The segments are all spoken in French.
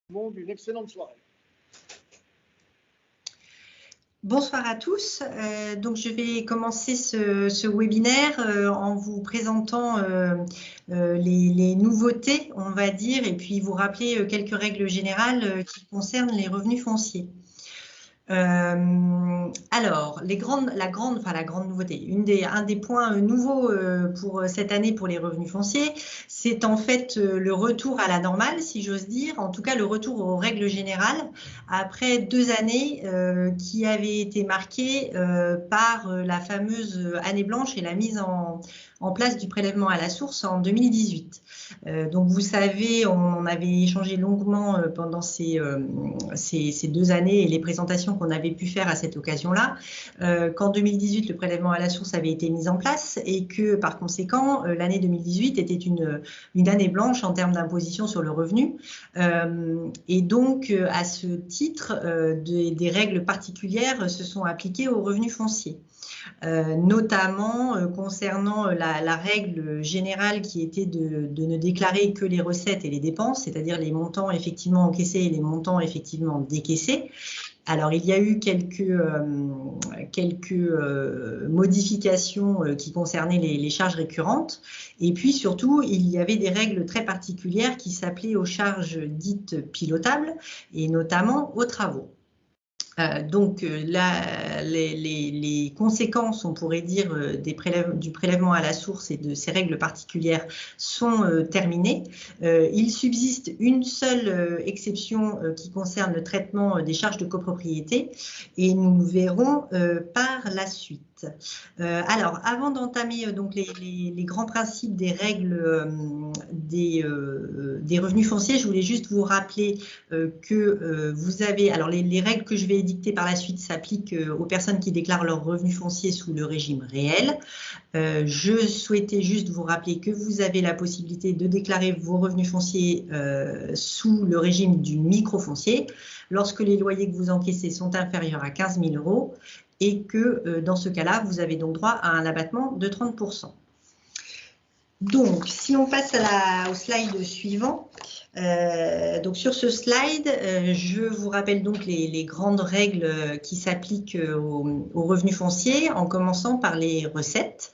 Une excellente soirée. Bonsoir à tous. Donc je vais commencer ce webinaire en vous présentant les nouveautés, on va dire, et puis vous rappeler quelques règles générales qui concernent les revenus fonciers. Alors, la grande nouveauté, un des points nouveaux pour cette année pour les revenus fonciers, c'est en fait le retour à la normale, si j'ose dire, en tout cas le retour aux règles générales, après 2 années qui avaient été marquées par la fameuse année blanche et la mise en place du prélèvement à la source en 2018. Donc vous savez, on avait échangé longuement pendant ces 2 années et les présentations qu'on avait pu faire à cette occasion-là, qu'en 2018, le prélèvement à la source avait été mis en place et que par conséquent, l'année 2018 était une année blanche en termes d'imposition sur le revenu. Et donc, à ce titre, des règles particulières se sont appliquées aux revenus fonciers. Notamment concernant la règle générale qui était de ne déclarer que les recettes et les dépenses, c'est-à-dire les montants effectivement encaissés et les montants effectivement décaissés. Alors, il y a eu quelques modifications qui concernaient les charges récurrentes. Et puis, surtout, il y avait des règles très particulières qui s'appelaient aux charges dites pilotables et notamment aux travaux. Donc, les conséquences, on pourrait dire, du prélèvement à la source et de ces règles particulières sont terminées. Il subsiste une seule exception qui concerne le traitement des charges de copropriété et nous verrons par la suite. Alors, avant d'entamer donc les grands principes des règles des revenus fonciers, je voulais juste vous rappeler que vous avez, alors les règles que je vais édicter par la suite s'appliquent aux personnes qui déclarent leurs revenus fonciers sous le régime réel. Je souhaitais juste vous rappeler que vous avez la possibilité de déclarer vos revenus fonciers sous le régime du microfoncier lorsque les loyers que vous encaissez sont inférieurs à 15 000 € et que dans ce cas-là, vous avez donc droit à un abattement de 30%. Donc, si on passe au slide suivant, donc sur ce slide, je vous rappelle donc les grandes règles qui s'appliquent aux revenus fonciers, en commençant par les recettes.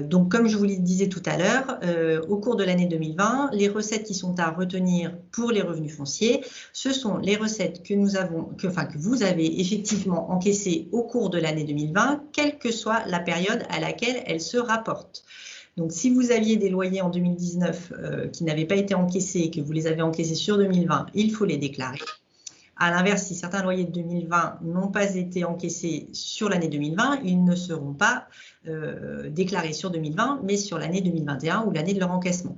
Donc, comme je vous le disais tout à l'heure, au cours de l'année 2020, les recettes qui sont à retenir pour les revenus fonciers, ce sont les recettes que vous avez effectivement encaissées au cours de l'année 2020, quelle que soit la période à laquelle elles se rapportent. Donc, si vous aviez des loyers en 2019 qui n'avaient pas été encaissés et que vous les avez encaissés sur 2020, il faut les déclarer. À l'inverse, si certains loyers de 2020 n'ont pas été encaissés sur l'année 2020, ils ne seront pas déclarés sur 2020, mais sur l'année 2021 ou l'année de leur encaissement.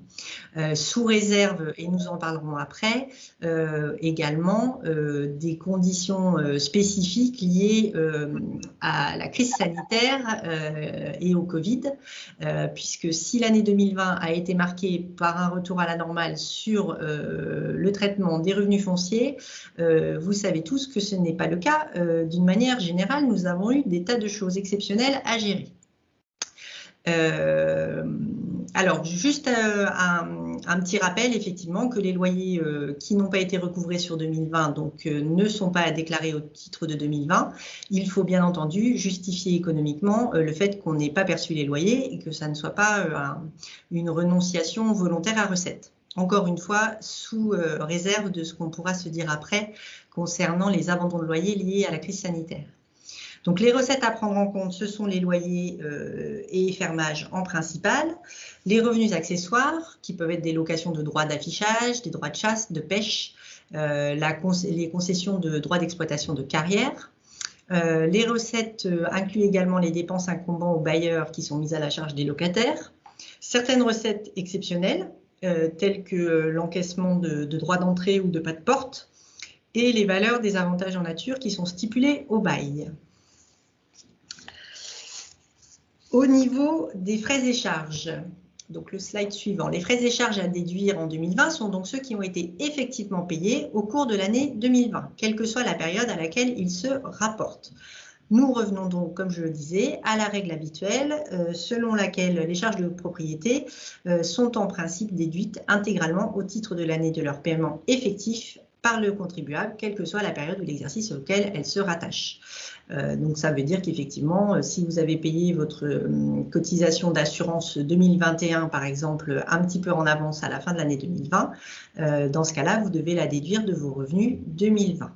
Sous réserve, et nous en parlerons après, également des conditions spécifiques liées à la crise sanitaire et au Covid, puisque si l'année 2020 a été marquée par un retour à la normale sur le traitement des revenus fonciers, vous savez tous que ce n'est pas le cas. D'une manière générale, nous avons eu des tas de choses exceptionnelles à gérer. Alors, juste un petit rappel, effectivement, que les loyers qui n'ont pas été recouvrés sur 2020 donc, ne sont pas à déclarer au titre de 2020. Il faut bien entendu justifier économiquement le fait qu'on n'ait pas perçu les loyers et que ça ne soit pas une renonciation volontaire à recette. Encore une fois, sous réserve de ce qu'on pourra se dire après concernant les abandons de loyers liés à la crise sanitaire. Donc, les recettes à prendre en compte, ce sont les loyers et fermages en principal, les revenus accessoires, qui peuvent être des locations de droits d'affichage, des droits de chasse, de pêche, les concessions de droits d'exploitation de carrière. Les recettes incluent également les dépenses incombant aux bailleurs qui sont mises à la charge des locataires, certaines recettes exceptionnelles, telles que l'encaissement de droits d'entrée ou de pas de porte, et les valeurs des avantages en nature qui sont stipulés au bail. Au niveau des frais et charges, donc le slide suivant, les frais et charges à déduire en 2020 sont donc ceux qui ont été effectivement payés au cours de l'année 2020, quelle que soit la période à laquelle ils se rapportent. Nous revenons donc, comme je le disais, à la règle habituelle, selon laquelle les charges de propriété sont en principe déduites intégralement au titre de l'année de leur paiement effectif par le contribuable, quelle que soit la période ou l'exercice auquel elle se rattache. Donc ça veut dire qu'effectivement, si vous avez payé votre cotisation d'assurance 2021, par exemple, un petit peu en avance à la fin de l'année 2020, dans ce cas-là, vous devez la déduire de vos revenus 2020.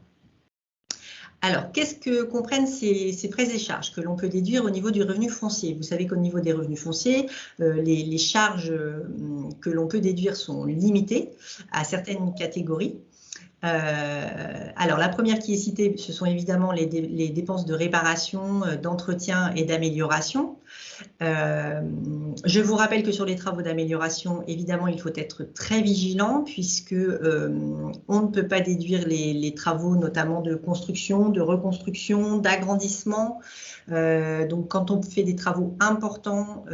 Alors, qu'est-ce que comprennent ces frais et charges que l'on peut déduire au niveau du revenu foncier? Vous savez qu'au niveau des revenus fonciers, les charges que l'on peut déduire sont limitées à certaines catégories. Alors, la première qui est citée, ce sont évidemment les dépenses de réparation, d'entretien et d'amélioration. Je vous rappelle que sur les travaux d'amélioration, évidemment, il faut être très vigilant puisque on ne peut pas déduire les travaux, notamment de construction, de reconstruction, d'agrandissement. Donc, quand on fait des travaux importants,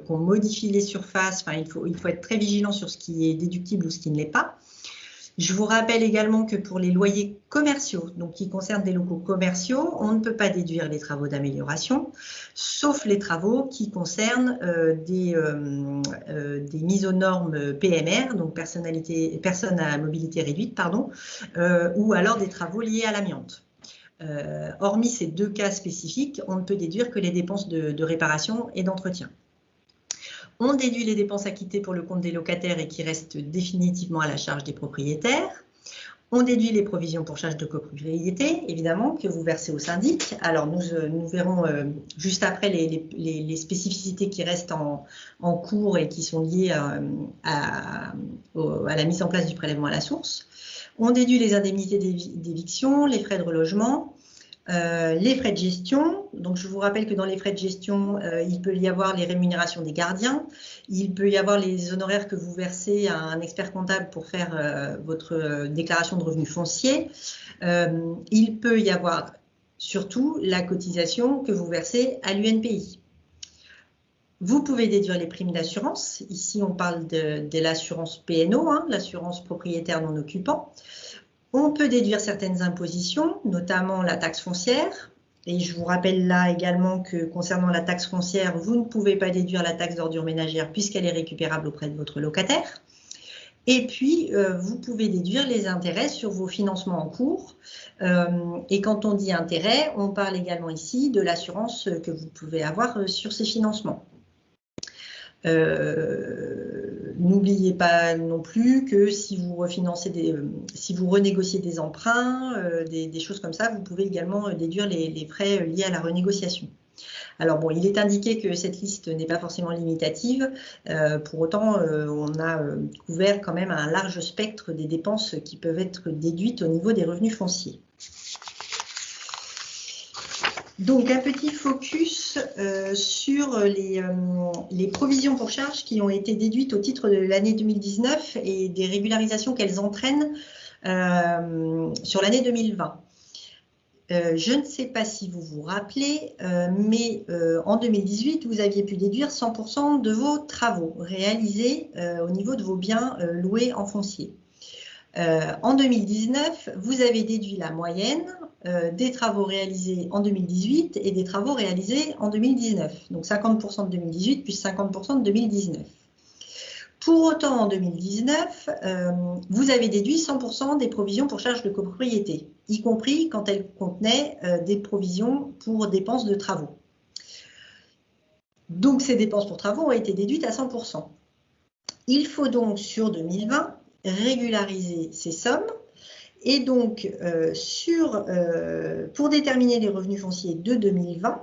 qu'on modifie les surfaces, il faut être très vigilant sur ce qui est déductible ou ce qui ne l'est pas. Je vous rappelle également que pour les loyers commerciaux, donc qui concernent des locaux commerciaux, on ne peut pas déduire les travaux d'amélioration, sauf les travaux qui concernent des mises aux normes PMR, donc personnes à mobilité réduite, pardon, ou alors des travaux liés à l'amiante. Hormis ces deux cas spécifiques, on ne peut déduire que les dépenses de réparation et d'entretien. On déduit les dépenses acquittées pour le compte des locataires et qui restent définitivement à la charge des propriétaires. On déduit les provisions pour charges de copropriété, évidemment, que vous versez au syndic. Alors, nous verrons juste après les spécificités qui restent en cours et qui sont liées à la mise en place du prélèvement à la source. On déduit les indemnités d'éviction, les frais de relogement, les frais de gestion. Donc, je vous rappelle que dans les frais de gestion, il peut y avoir les rémunérations des gardiens, il peut y avoir les honoraires que vous versez à un expert comptable pour faire votre déclaration de revenus fonciers. Il peut y avoir surtout la cotisation que vous versez à l'UNPI. Vous pouvez déduire les primes d'assurance. Ici, on parle de l'assurance PNO, l'assurance propriétaire non occupant. On peut déduire certaines impositions, notamment la taxe foncière. Et je vous rappelle là également que concernant la taxe foncière, vous ne pouvez pas déduire la taxe d'ordure ménagère puisqu'elle est récupérable auprès de votre locataire. Et puis, vous pouvez déduire les intérêts sur vos financements en cours. Et quand on dit intérêt, on parle également ici de l'assurance que vous pouvez avoir sur ces financements. N'oubliez pas non plus que si vous renégociez des emprunts, des choses comme ça, vous pouvez également déduire les frais liés à la renégociation. Alors bon, il est indiqué que cette liste n'est pas forcément limitative. Pour autant, on a couvert quand même un large spectre des dépenses qui peuvent être déduites au niveau des revenus fonciers. Donc, un petit focus sur les provisions pour charges qui ont été déduites au titre de l'année 2019 et des régularisations qu'elles entraînent sur l'année 2020. Je ne sais pas si vous vous rappelez, mais en 2018, vous aviez pu déduire 100% de vos travaux réalisés au niveau de vos biens loués en foncier. En 2019, vous avez déduit la moyenne des travaux réalisés en 2018 et des travaux réalisés en 2019. Donc 50% de 2018 plus 50% de 2019. Pour autant, en 2019, vous avez déduit 100% des provisions pour charges de copropriété, y compris quand elles contenaient des provisions pour dépenses de travaux. Donc ces dépenses pour travaux ont été déduites à 100%. Il faut donc sur 2020 régulariser ces sommes et donc pour déterminer les revenus fonciers de 2020,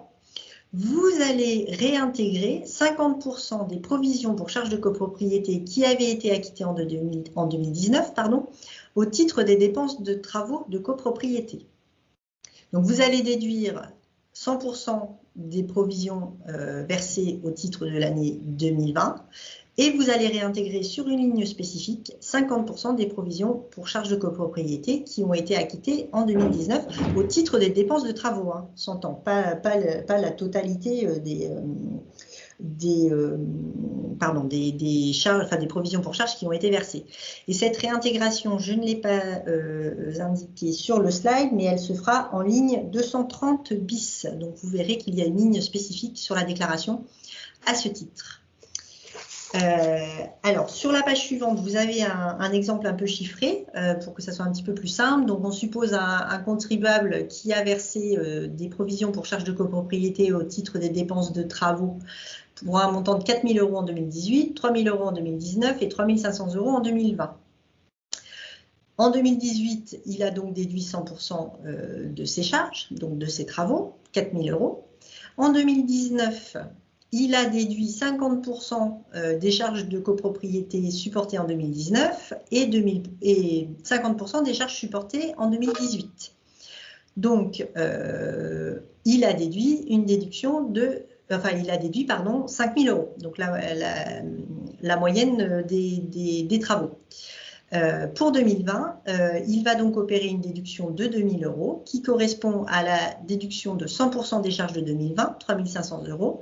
vous allez réintégrer 50% des provisions pour charges de copropriété qui avaient été acquittées en 2019 au titre des dépenses de travaux de copropriété. Donc vous allez déduire 100% des provisions versées au titre de l'année 2020 et vous allez réintégrer sur une ligne spécifique 50% des provisions pour charges de copropriété qui ont été acquittées en 2019 au titre des dépenses de travaux, s'entend, pas la totalité des charges, des provisions pour charges qui ont été versées. Et cette réintégration, je ne l'ai pas indiquée sur le slide, mais elle se fera en ligne 230 bis. Donc vous verrez qu'il y a une ligne spécifique sur la déclaration à ce titre. Alors, sur la page suivante, vous avez un exemple un peu chiffré pour que ça soit un petit peu plus simple. Donc, on suppose un contribuable qui a versé des provisions pour charges de copropriété au titre des dépenses de travaux pour un montant de 4 000 € en 2018, 3 000 € en 2019 et 3 500 € en 2020. En 2018, il a donc déduit 100% de ses charges, donc de ses travaux, 4 000 €. En 2019, il a déduit 50% des charges de copropriété supportées en 2019 et 50% des charges supportées en 2018. Donc, il a déduit une déduction de, enfin, il a déduit, pardon, 5 000 €, donc la moyenne des travaux. Pour 2020, il va donc opérer une déduction de 2 000 € qui correspond à la déduction de 100% des charges de 2020, 3 500 €,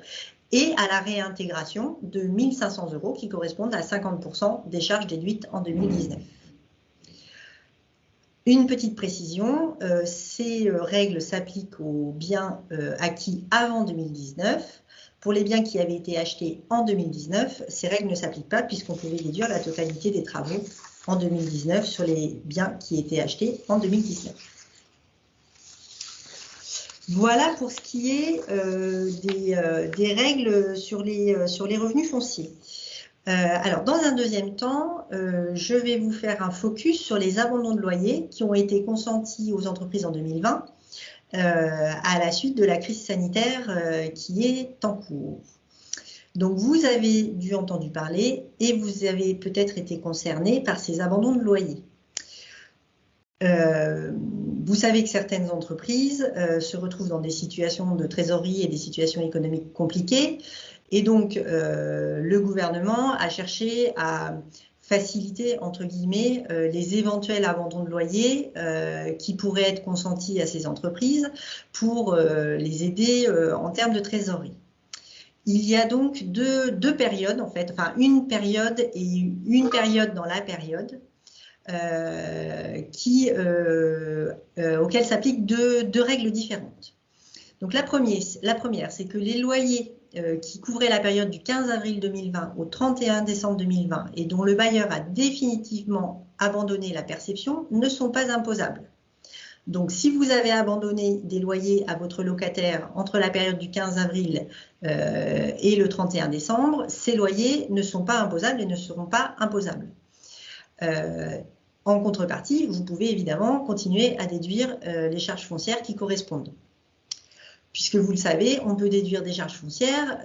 et à la réintégration de 1 500 € qui correspondent à 50% des charges déduites en 2019. Une petite précision, ces règles s'appliquent aux biens acquis avant 2019. Pour les biens qui avaient été achetés en 2019, ces règles ne s'appliquent pas puisqu'on pouvait déduire la totalité des travaux en 2019 sur les biens qui étaient achetés en 2019. Voilà pour ce qui est des règles sur les revenus fonciers. Alors, dans un deuxième temps, je vais vous faire un focus sur les abandons de loyer qui ont été consentis aux entreprises en 2020 à la suite de la crise sanitaire qui est en cours. Donc, vous avez dû entendre parler et vous avez peut-être été concerné par ces abandons de loyer. Vous savez que certaines entreprises se retrouvent dans des situations de trésorerie et des situations économiques compliquées. Et donc, le gouvernement a cherché à faciliter, entre guillemets, les éventuels abandons de loyer qui pourraient être consentis à ces entreprises pour les aider en termes de trésorerie. Il y a donc deux périodes, en fait, enfin une période et une période dans la période auxquelles s'appliquent deux règles différentes. Donc la première, c'est que les loyers qui couvraient la période du 15 avril 2020 au 31 décembre 2020 et dont le bailleur a définitivement abandonné la perception ne sont pas imposables. Donc, si vous avez abandonné des loyers à votre locataire entre la période du 15 avril et le 31 décembre, ces loyers ne sont pas imposables et ne seront pas imposables. En contrepartie, vous pouvez évidemment continuer à déduire les charges foncières qui correspondent. Puisque vous le savez, on peut déduire des charges foncières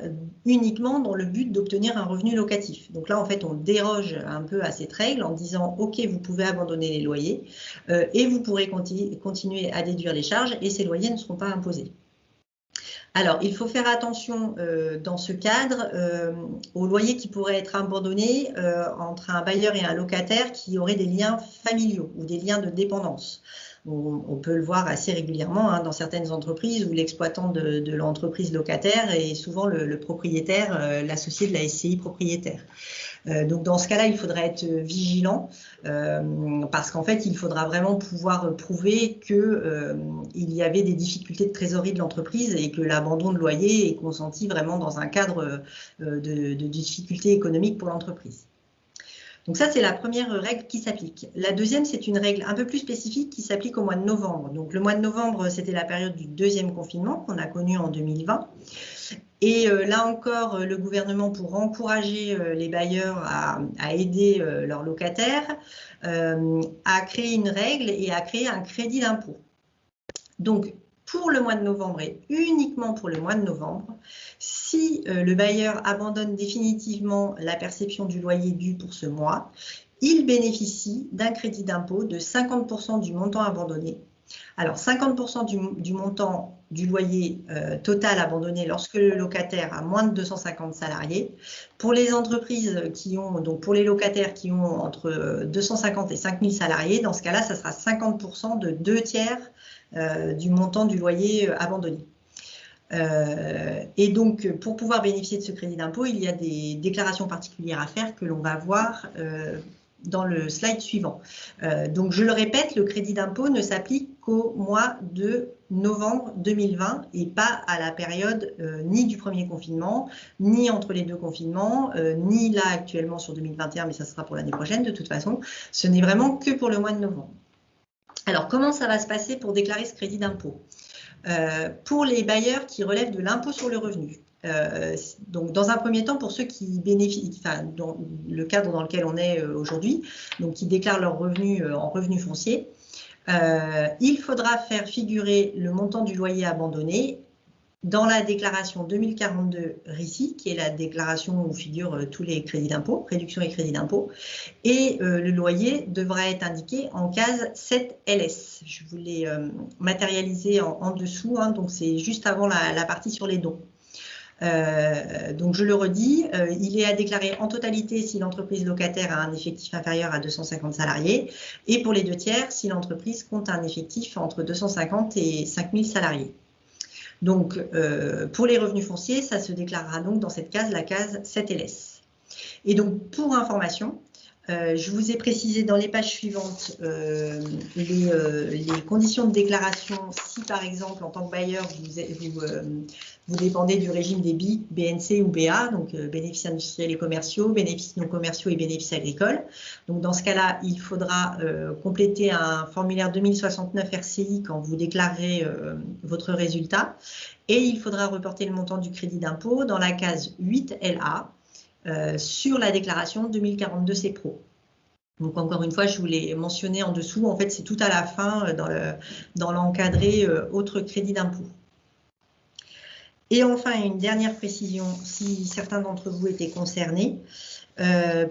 uniquement dans le but d'obtenir un revenu locatif. Donc là, en fait, on déroge un peu à cette règle en disant « Ok, vous pouvez abandonner les loyers et vous pourrez continuer à déduire les charges et ces loyers ne seront pas imposés. » Alors, il faut faire attention dans ce cadre aux loyers qui pourraient être abandonnés entre un bailleur et un locataire qui auraient des liens familiaux ou des liens de dépendance. On peut le voir assez régulièrement dans certaines entreprises où l'exploitant de l'entreprise locataire est souvent le propriétaire, l'associé de la SCI propriétaire. Donc dans ce cas-là, il faudra être vigilant parce qu'en fait, il faudra vraiment pouvoir prouver qu'il y avait des difficultés de trésorerie de l'entreprise et que l'abandon de loyer est consenti vraiment dans un cadre de difficultés économiques pour l'entreprise. Donc ça, c'est la première règle qui s'applique. La deuxième, c'est une règle un peu plus spécifique qui s'applique au mois de novembre. Donc le mois de novembre, c'était la période du deuxième confinement qu'on a connu en 2020. Et là encore, le gouvernement, pour encourager les bailleurs à aider leurs locataires, a créé une règle et a créé un crédit d'impôt. Donc, pour le mois de novembre et uniquement pour le mois de novembre, si le bailleur abandonne définitivement la perception du loyer dû pour ce mois, il bénéficie d'un crédit d'impôt de 50% du montant abandonné. Alors, 50% du montant du loyer total abandonné lorsque le locataire a moins de 250 salariés. Pour les entreprises qui ont, donc pour les locataires qui ont entre 250 et 5000 salariés, dans ce cas-là, ça sera 50% de 2/3 du montant du loyer abandonné. Et donc, pour pouvoir bénéficier de ce crédit d'impôt, il y a des déclarations particulières à faire que l'on va voir dans le slide suivant. Donc, je le répète, le crédit d'impôt ne s'applique qu'au mois de novembre 2020 et pas à la période ni du premier confinement, ni entre les deux confinements, ni là actuellement sur 2021, mais ça sera pour l'année prochaine de toute façon. Ce n'est vraiment que pour le mois de novembre. Alors, comment ça va se passer pour déclarer ce crédit d'impôt? Pour les bailleurs qui relèvent de l'impôt sur le revenu. Donc, dans un premier temps, pour ceux qui bénéficient, enfin, dans le cadre dans lequel on est aujourd'hui, donc qui déclarent leurs revenus en revenus fonciers, il faudra faire figurer le montant du loyer abandonné dans la déclaration 2042 RICI, qui est la déclaration où figurent tous les crédits d'impôt, réductions et crédits d'impôt, et le loyer devra être indiqué en case 7 LS. Je vous l'ai matérialisé en dessous, hein, donc c'est juste avant la partie sur les dons. Donc je le redis, il est à déclarer en totalité si l'entreprise locataire a un effectif inférieur à 250 salariés et pour les 2/3 si l'entreprise compte un effectif entre 250 et 5000 salariés. Donc pour les revenus fonciers, ça se déclarera donc dans cette case, la case 7 LS. Et donc pour information, je vous ai précisé dans les pages suivantes les conditions de déclaration si par exemple en tant que bailleur vous dépendez du régime des BIC, BNC ou BA, donc bénéfices industriels et commerciaux, bénéfices non commerciaux et bénéfices agricoles. Donc dans ce cas-là, il faudra compléter un formulaire 2069 RCI quand vous déclarerez votre résultat et il faudra reporter le montant du crédit d'impôt dans la case 8 LA. Sur la déclaration 2042 CPRO. Donc encore une fois, je vous l'ai mentionné en dessous, en fait c'est tout à la fin dans l'encadré autre crédit d'impôt. Et enfin, une dernière précision, si certains d'entre vous étaient concernés,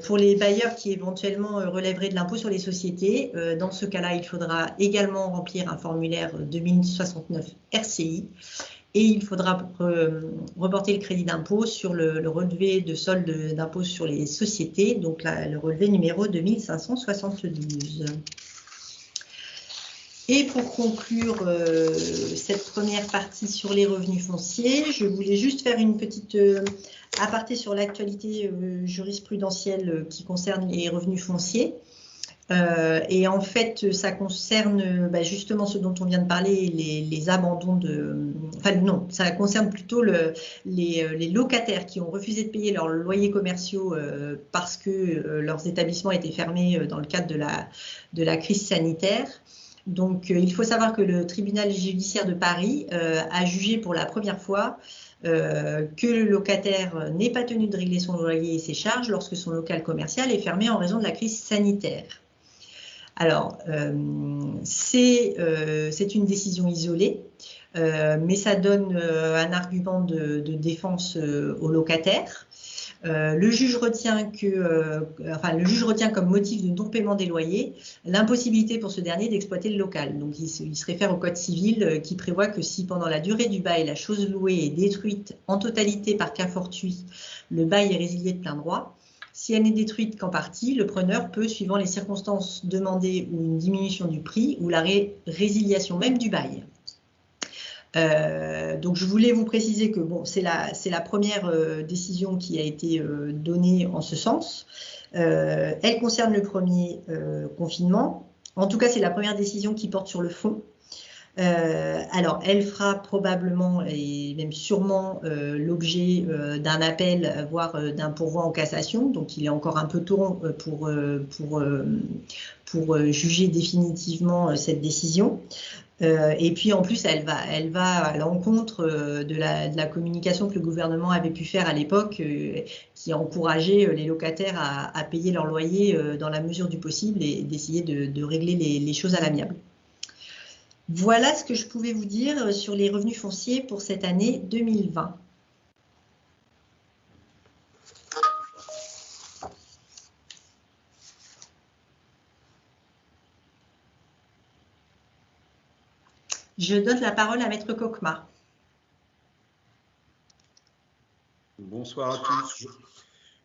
pour les bailleurs qui éventuellement relèveraient de l'impôt sur les sociétés, dans ce cas-là, il faudra également remplir un formulaire 2069 RCI. Et il faudra reporter le crédit d'impôt sur le relevé de solde d'impôt sur les sociétés, donc le relevé numéro 2572. Et pour conclure cette première partie sur les revenus fonciers, je voulais juste faire une petite aparté sur l'actualité jurisprudentielle qui concerne les revenus fonciers. Et en fait, ça concerne justement ce dont on vient de parler, les abandons de... Enfin non, ça concerne plutôt les locataires qui ont refusé de payer leurs loyers commerciaux parce que leurs établissements étaient fermés dans le cadre de la crise sanitaire. Donc, il faut savoir que le tribunal judiciaire de Paris a jugé pour la première fois que le locataire n'est pas tenu de régler son loyer et ses charges lorsque son local commercial est fermé en raison de la crise sanitaire. Alors, c'est une décision isolée, mais ça donne un argument de défense aux locataires. Le juge retient comme motif de non-paiement des loyers l'impossibilité pour ce dernier d'exploiter le local. Donc, il se réfère au Code civil qui prévoit que si pendant la durée du bail, la chose louée est détruite en totalité par cas fortuit, le bail est résilié de plein droit. Si elle n'est détruite qu'en partie, le preneur peut, suivant les circonstances, demander une diminution du prix ou la résiliation même du bail. Donc je voulais vous préciser que bon, c'est la première décision qui a été donnée en ce sens. Elle concerne le premier confinement. En tout cas, c'est la première décision qui porte sur le fond. Alors, elle fera probablement et même sûrement l'objet d'un appel, voire d'un pourvoi en cassation. Donc, il est encore un peu tôt pour juger définitivement cette décision. Et puis, en plus, elle va à l'encontre de la communication que le gouvernement avait pu faire à l'époque, qui encourageait les locataires à payer leur loyer dans la mesure du possible et d'essayer de régler les choses à l'amiable. Voilà ce que je pouvais vous dire sur les revenus fonciers pour cette année 2020. Je donne la parole à Maître Kokma. Bonsoir à tous.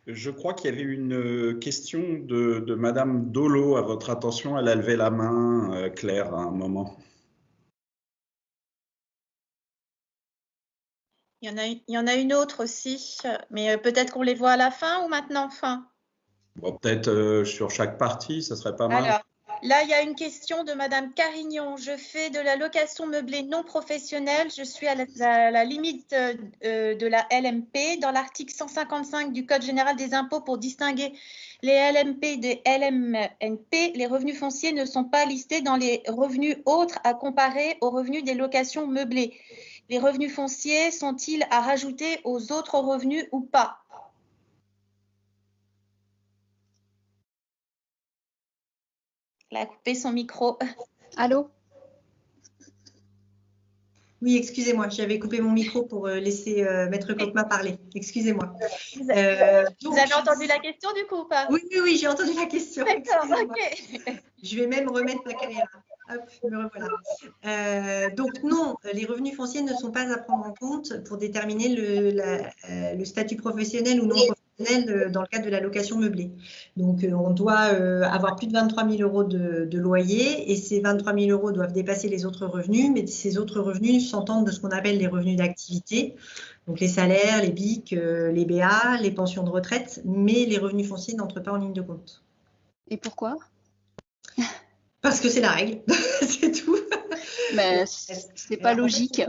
Je crois qu'il y avait une question de Madame Dolo à votre attention. Elle a levé la main, Claire, à un moment. Il y en a une autre aussi, mais peut-être qu'on les voit à la fin ou maintenant fin. Bon, peut-être sur chaque partie, ça serait pas mal. Alors, Là, il y a une question de Madame Carignon. Je fais de la location meublée non professionnelle. Je suis à la limite de la LMP. Dans l'article 155 du Code général des impôts, pour distinguer les LMP des LMNP, les revenus fonciers ne sont pas listés dans les revenus autres à comparer aux revenus des locations meublées. Les revenus fonciers sont-ils à rajouter aux autres revenus ou pas? Elle a coupé son micro. Allô? Oui, excusez-moi, j'avais coupé mon micro pour laisser Maître Kokma parler. Excusez-moi. Vous avez entendu la question du coup ou pas? Oui, oui, oui, j'ai entendu la question. D'accord, ok. Je vais même remettre ma caméra. Hop, me revoilà. Donc non, les revenus fonciers ne sont pas à prendre en compte pour déterminer le statut professionnel ou non professionnel dans le cadre de la location meublée. Donc on doit avoir plus de 23 000 euros de loyer et ces 23 000 euros doivent dépasser les autres revenus, mais ces autres revenus s'entendent de ce qu'on appelle les revenus d'activité. Donc les salaires, les BIC, les BA, les pensions de retraite, mais les revenus fonciers n'entrent pas en ligne de compte. Et pourquoi? Parce que c'est la règle, c'est tout. Mais c'est pas logique.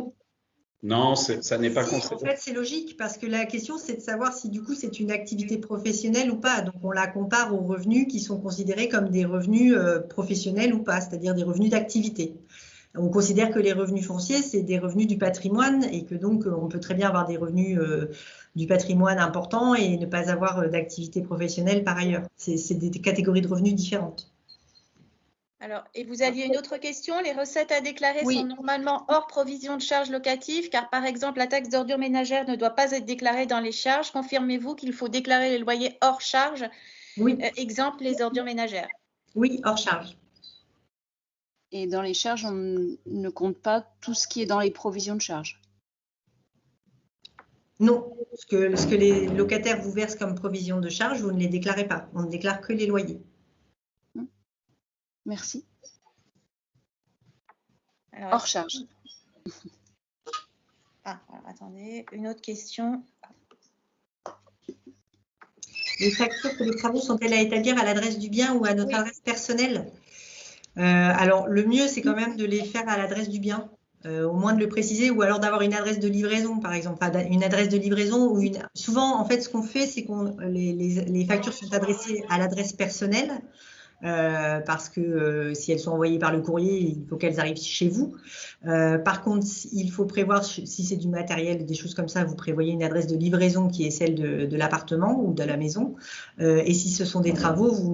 Non, ça n'est pas En considéré. fait, c'est logique parce que la question, c'est de savoir si du coup c'est une activité professionnelle ou pas. Donc, on la compare aux revenus qui sont considérés comme des revenus professionnels ou pas, c'est-à-dire des revenus d'activité. On considère que les revenus fonciers, c'est des revenus du patrimoine et que donc on peut très bien avoir des revenus du patrimoine importants et ne pas avoir d'activité professionnelle par ailleurs. C'est des catégories de revenus différentes. Alors, et vous aviez une autre question. Les recettes à déclarer sont normalement hors provision de charges locatives, car par exemple, la taxe d'ordures ménagères ne doit pas être déclarée dans les charges. Confirmez-vous qu'il faut déclarer les loyers hors charge? Oui. Exemple, les ordures ménagères. Oui, hors charge. Et dans les charges, on ne compte pas tout ce qui est dans les provisions de charges? Non, ce que les locataires vous versent comme provision de charge, vous ne les déclarez pas. On ne déclare que les loyers. Merci. Alors, hors charge. Ah, alors, attendez, une autre question. Les factures pour les travaux sont-elles à établir à l'adresse du bien ou à notre adresse personnelle? Alors, le mieux, c'est quand même de les faire à l'adresse du bien, au moins de le préciser, ou alors d'avoir une adresse de livraison, par exemple. Enfin, une adresse de livraison ou une. Souvent, en fait, ce qu'on fait, c'est que les factures sont adressées à l'adresse personnelle. Parce que si elles sont envoyées par le courrier, il faut qu'elles arrivent chez vous. Par contre, il faut prévoir, si c'est du matériel, des choses comme ça, vous prévoyez une adresse de livraison qui est celle de l'appartement ou de la maison. Et si ce sont des travaux, vous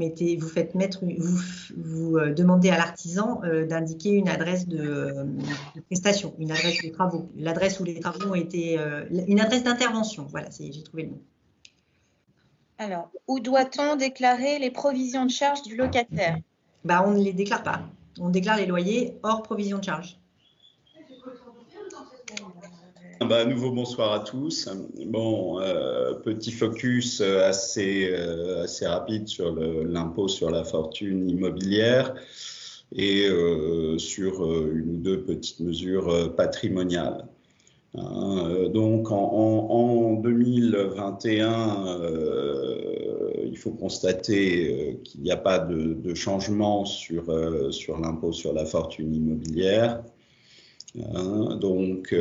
demandez à l'artisan d'indiquer une adresse de prestation, une adresse de travaux, l'adresse où les travaux ont été, une adresse d'intervention. Voilà, j'ai trouvé le mot. Alors, où doit-on déclarer les provisions de charges du locataire? On ne les déclare pas. On déclare les loyers hors provision de charges. À nouveau, bonsoir à tous. Bon, petit focus assez rapide sur l'impôt sur la fortune immobilière et sur une ou deux petites mesures patrimoniales. Donc en 2021, il faut constater qu'il n'y a pas de changement sur l'impôt sur la fortune immobilière. Donc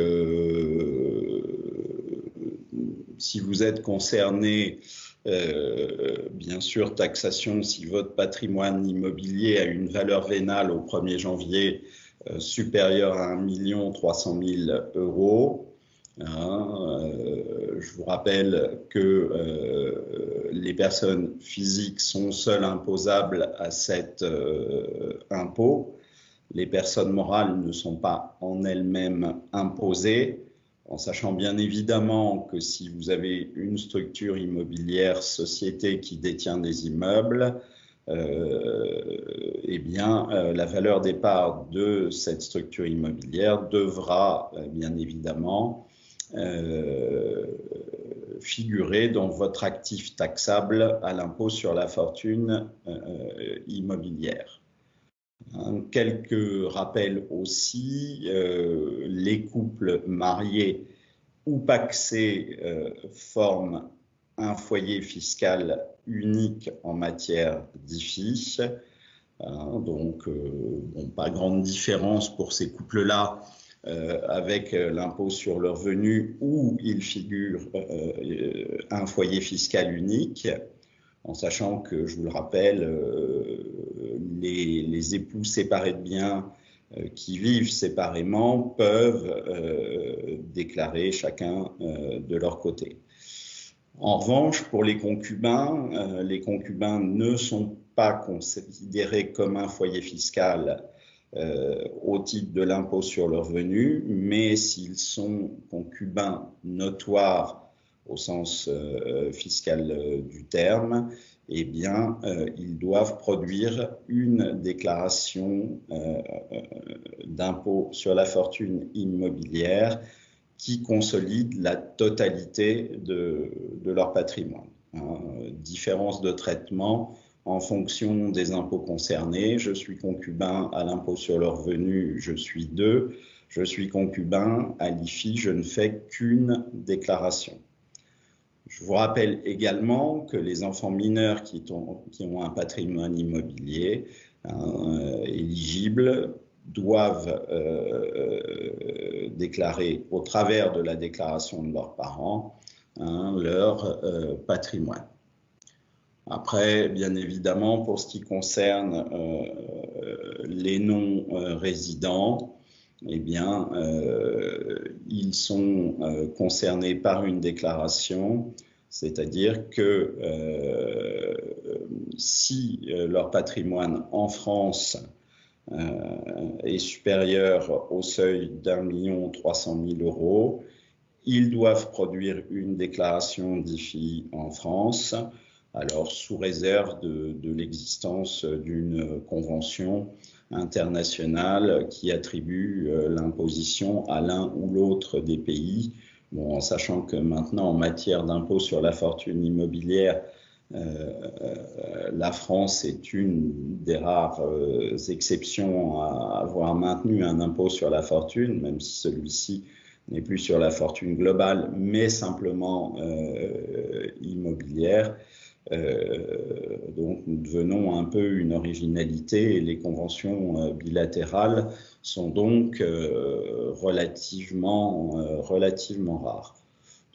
si vous êtes concerné, bien sûr, taxation si votre patrimoine immobilier a une valeur vénale au 1er janvier supérieure à 1 300 000 €. Je vous rappelle que les personnes physiques sont seules imposables à cet impôt. Les personnes morales ne sont pas en elles-mêmes imposées, en sachant bien évidemment que si vous avez une structure immobilière, société qui détient des immeubles, la valeur des parts de cette structure immobilière devra bien évidemment figurer dans votre actif taxable à l'impôt sur la fortune immobilière. Quelques rappels aussi, les couples mariés ou pacsés forment un foyer fiscal unique en matière d'IFI. Donc, bon, pas grande différence pour ces couples-là avec l'impôt sur le revenu où il figure un foyer fiscal unique, en sachant que, je vous le rappelle, les époux séparés de biens qui vivent séparément peuvent déclarer chacun de leur côté. En revanche, pour les concubins ne sont pas considérés comme un foyer fiscal au titre de l'impôt sur le revenu, mais s'ils sont concubins notoires au sens fiscal du terme, eh bien, ils doivent produire une déclaration d'impôt sur la fortune immobilière qui consolide la totalité de leur patrimoine. Différence de traitement en fonction des impôts concernés. Je suis concubin à l'impôt sur le revenu, je suis 2. Je suis concubin à l'IFI, je ne fais qu'une déclaration. Je vous rappelle également que les enfants mineurs qui ont un patrimoine immobilier éligible doivent déclarer au travers de la déclaration de leurs parents leur patrimoine. Après, bien évidemment, pour ce qui concerne les non-résidents, eh bien, ils sont concernés par une déclaration, c'est-à-dire que si leur patrimoine en France est supérieur au seuil d'1 300 000 €, ils doivent produire une déclaration d'IFI en France, alors sous réserve de l'existence d'une convention internationale qui attribue l'imposition à l'un ou l'autre des pays. Bon, en sachant que maintenant, en matière d'impôt sur la fortune immobilière, la France est une des rares exceptions à avoir maintenu un impôt sur la fortune, même si celui-ci n'est plus sur la fortune globale, mais simplement immobilière. Donc nous devenons un peu une originalité et les conventions bilatérales sont donc relativement rares.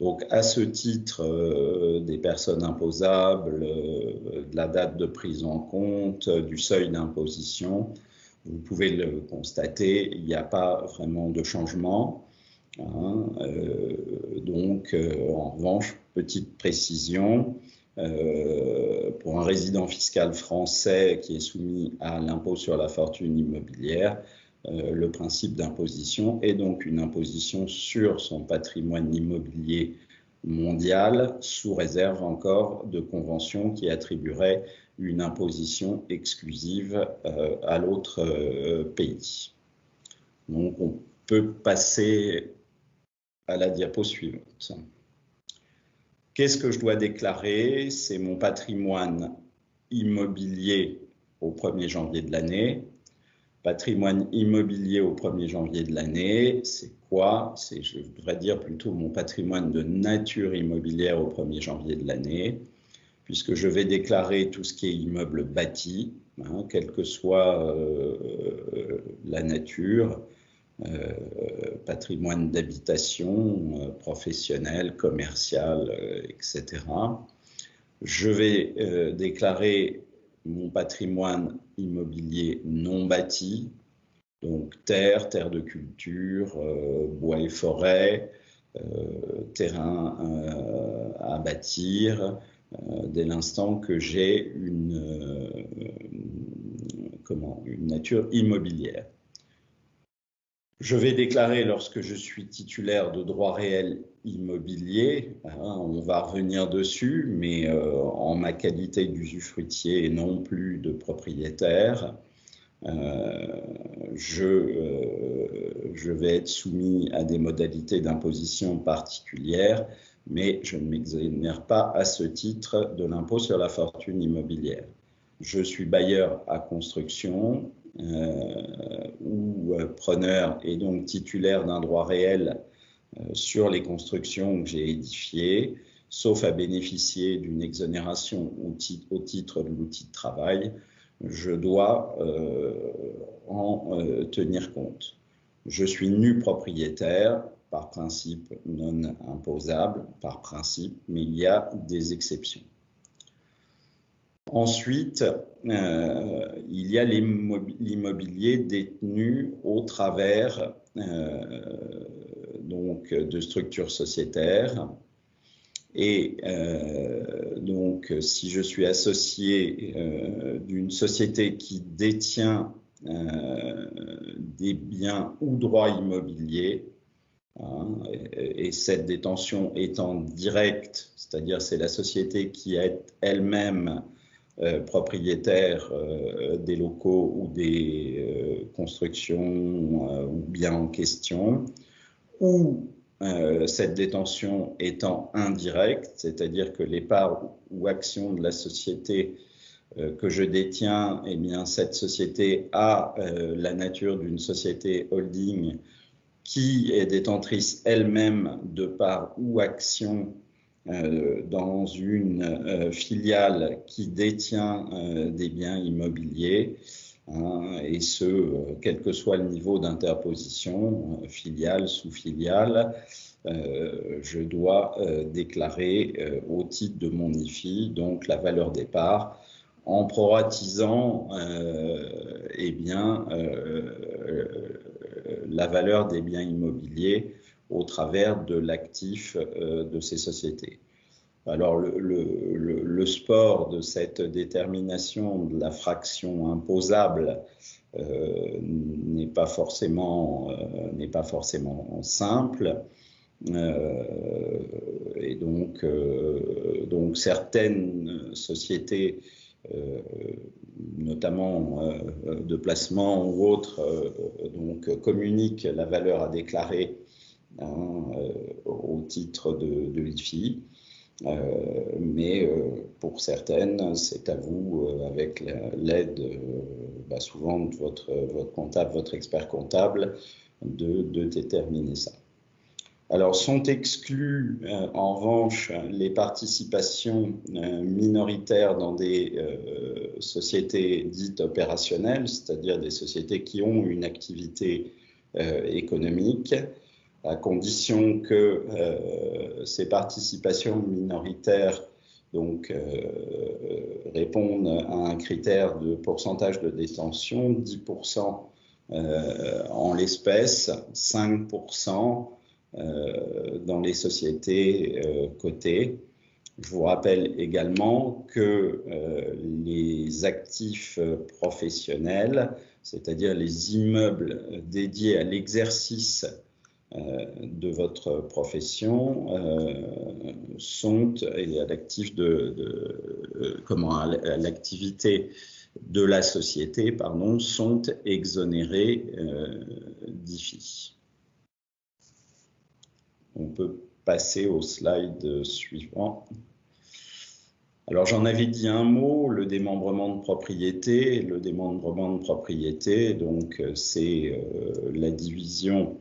Donc à ce titre des personnes imposables, de la date de prise en compte, du seuil d'imposition, vous pouvez le constater, il n'y a pas vraiment de changement. Donc en revanche, petite précision, pour un résident fiscal français qui est soumis à l'impôt sur la fortune immobilière, le principe d'imposition est donc une imposition sur son patrimoine immobilier mondial, sous réserve encore de conventions qui attribueraient une imposition exclusive à l'autre pays. Donc on peut passer à la diapo suivante. Qu'est-ce que je dois déclarer? C'est mon patrimoine immobilier au 1er janvier de l'année. Patrimoine immobilier au 1er janvier de l'année, c'est quoi? Je devrais dire plutôt mon patrimoine de nature immobilière au 1er janvier de l'année, puisque je vais déclarer tout ce qui est immeuble bâti, quelle que soit la nature, patrimoine d'habitation, professionnel, commercial, etc. Je vais déclarer mon patrimoine immobilier non bâti, donc terre de culture, bois et forêt, terrain à bâtir, dès l'instant que j'ai une nature immobilière. Je vais déclarer lorsque je suis titulaire de droits réels immobiliers, on va revenir dessus, mais en ma qualité d'usufruitier et non plus de propriétaire, je vais être soumis à des modalités d'imposition particulières, mais je ne m'exonère pas à ce titre de l'impôt sur la fortune immobilière. Je suis bailleur à construction ou preneur et donc titulaire d'un droit réel sur les constructions que j'ai édifiées, sauf à bénéficier d'une exonération au titre de l'outil de travail. je dois en tenir compte. Je suis nu propriétaire, par principe non imposable, par principe, mais il y a des exceptions. Ensuite, il y a l'immobilier détenu au travers donc, de structures sociétaires. Et donc, si je suis associé d'une société qui détient des biens ou droits immobiliers, et cette détention étant directe, c'est-à-dire c'est la société qui est elle-même propriétaire des locaux ou des constructions ou biens en question, ou cette détention étant indirecte, c'est-à-dire que les parts ou actions de la société que je détiens, eh bien, cette société a la nature d'une société holding qui est détentrice elle-même de parts ou actions dans une filiale qui détient des biens immobiliers, et ce, quel que soit le niveau d'interposition, filiale, sous-filiale, je dois déclarer au titre de mon IFI donc la valeur des parts en proratisant eh bien, la valeur des biens immobiliers au travers de l'actif de ces sociétés. Alors, le sport de cette détermination de la fraction imposable n'est pas forcément simple. Et donc certaines sociétés, notamment de placement ou autres, donc communiquent la valeur à déclarer au titre de l'IFI. Mais pour certaines, c'est à vous, avec l'aide souvent de votre comptable, votre expert comptable, de déterminer ça. Alors, sont exclus en revanche les participations minoritaires dans des sociétés dites opérationnelles, c'est-à-dire des sociétés qui ont une activité économique, à condition que ces participations minoritaires donc, répondent à un critère de pourcentage de détention, 10% en l'espèce, 5% dans les sociétés cotées. Je vous rappelle également que les actifs professionnels, c'est-à-dire les immeubles dédiés à l'exercice de votre profession sont, et à l'actif à l'activité de la société, pardon, sont exonérés d'IFI. On peut passer au slide suivant. Alors, j'en avais dit un mot, le démembrement de propriété. Le démembrement de propriété, donc, c'est la division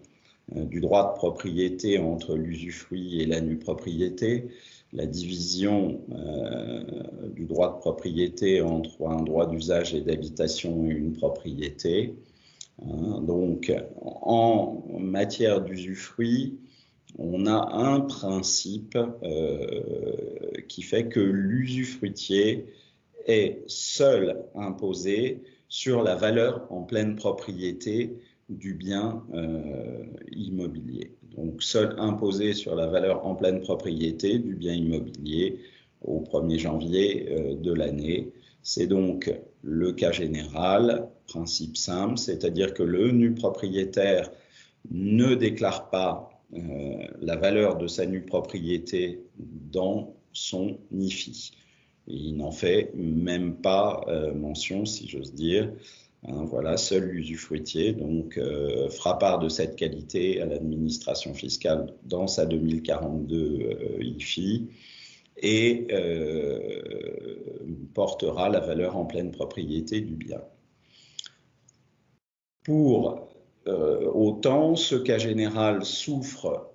du droit de propriété entre l'usufruit et la nue propriété, la division du droit de propriété entre un droit d'usage et d'habitation et une propriété. Donc, en matière d'usufruit, on a un principe qui fait que l'usufruitier est seul imposé sur la valeur en pleine propriété du bien immobilier. Donc, seul imposé sur la valeur en pleine propriété du bien immobilier au 1er janvier de l'année. C'est donc le cas général, principe simple, c'est-à-dire que le nu propriétaire ne déclare pas la valeur de sa nue propriété dans son IFI. Et il n'en fait même pas mention, si j'ose dire. Voilà, seul l'usufruitier donc fera part de cette qualité à l'administration fiscale dans sa 2042 IFI et portera la valeur en pleine propriété du bien. Pour autant, ce cas général souffre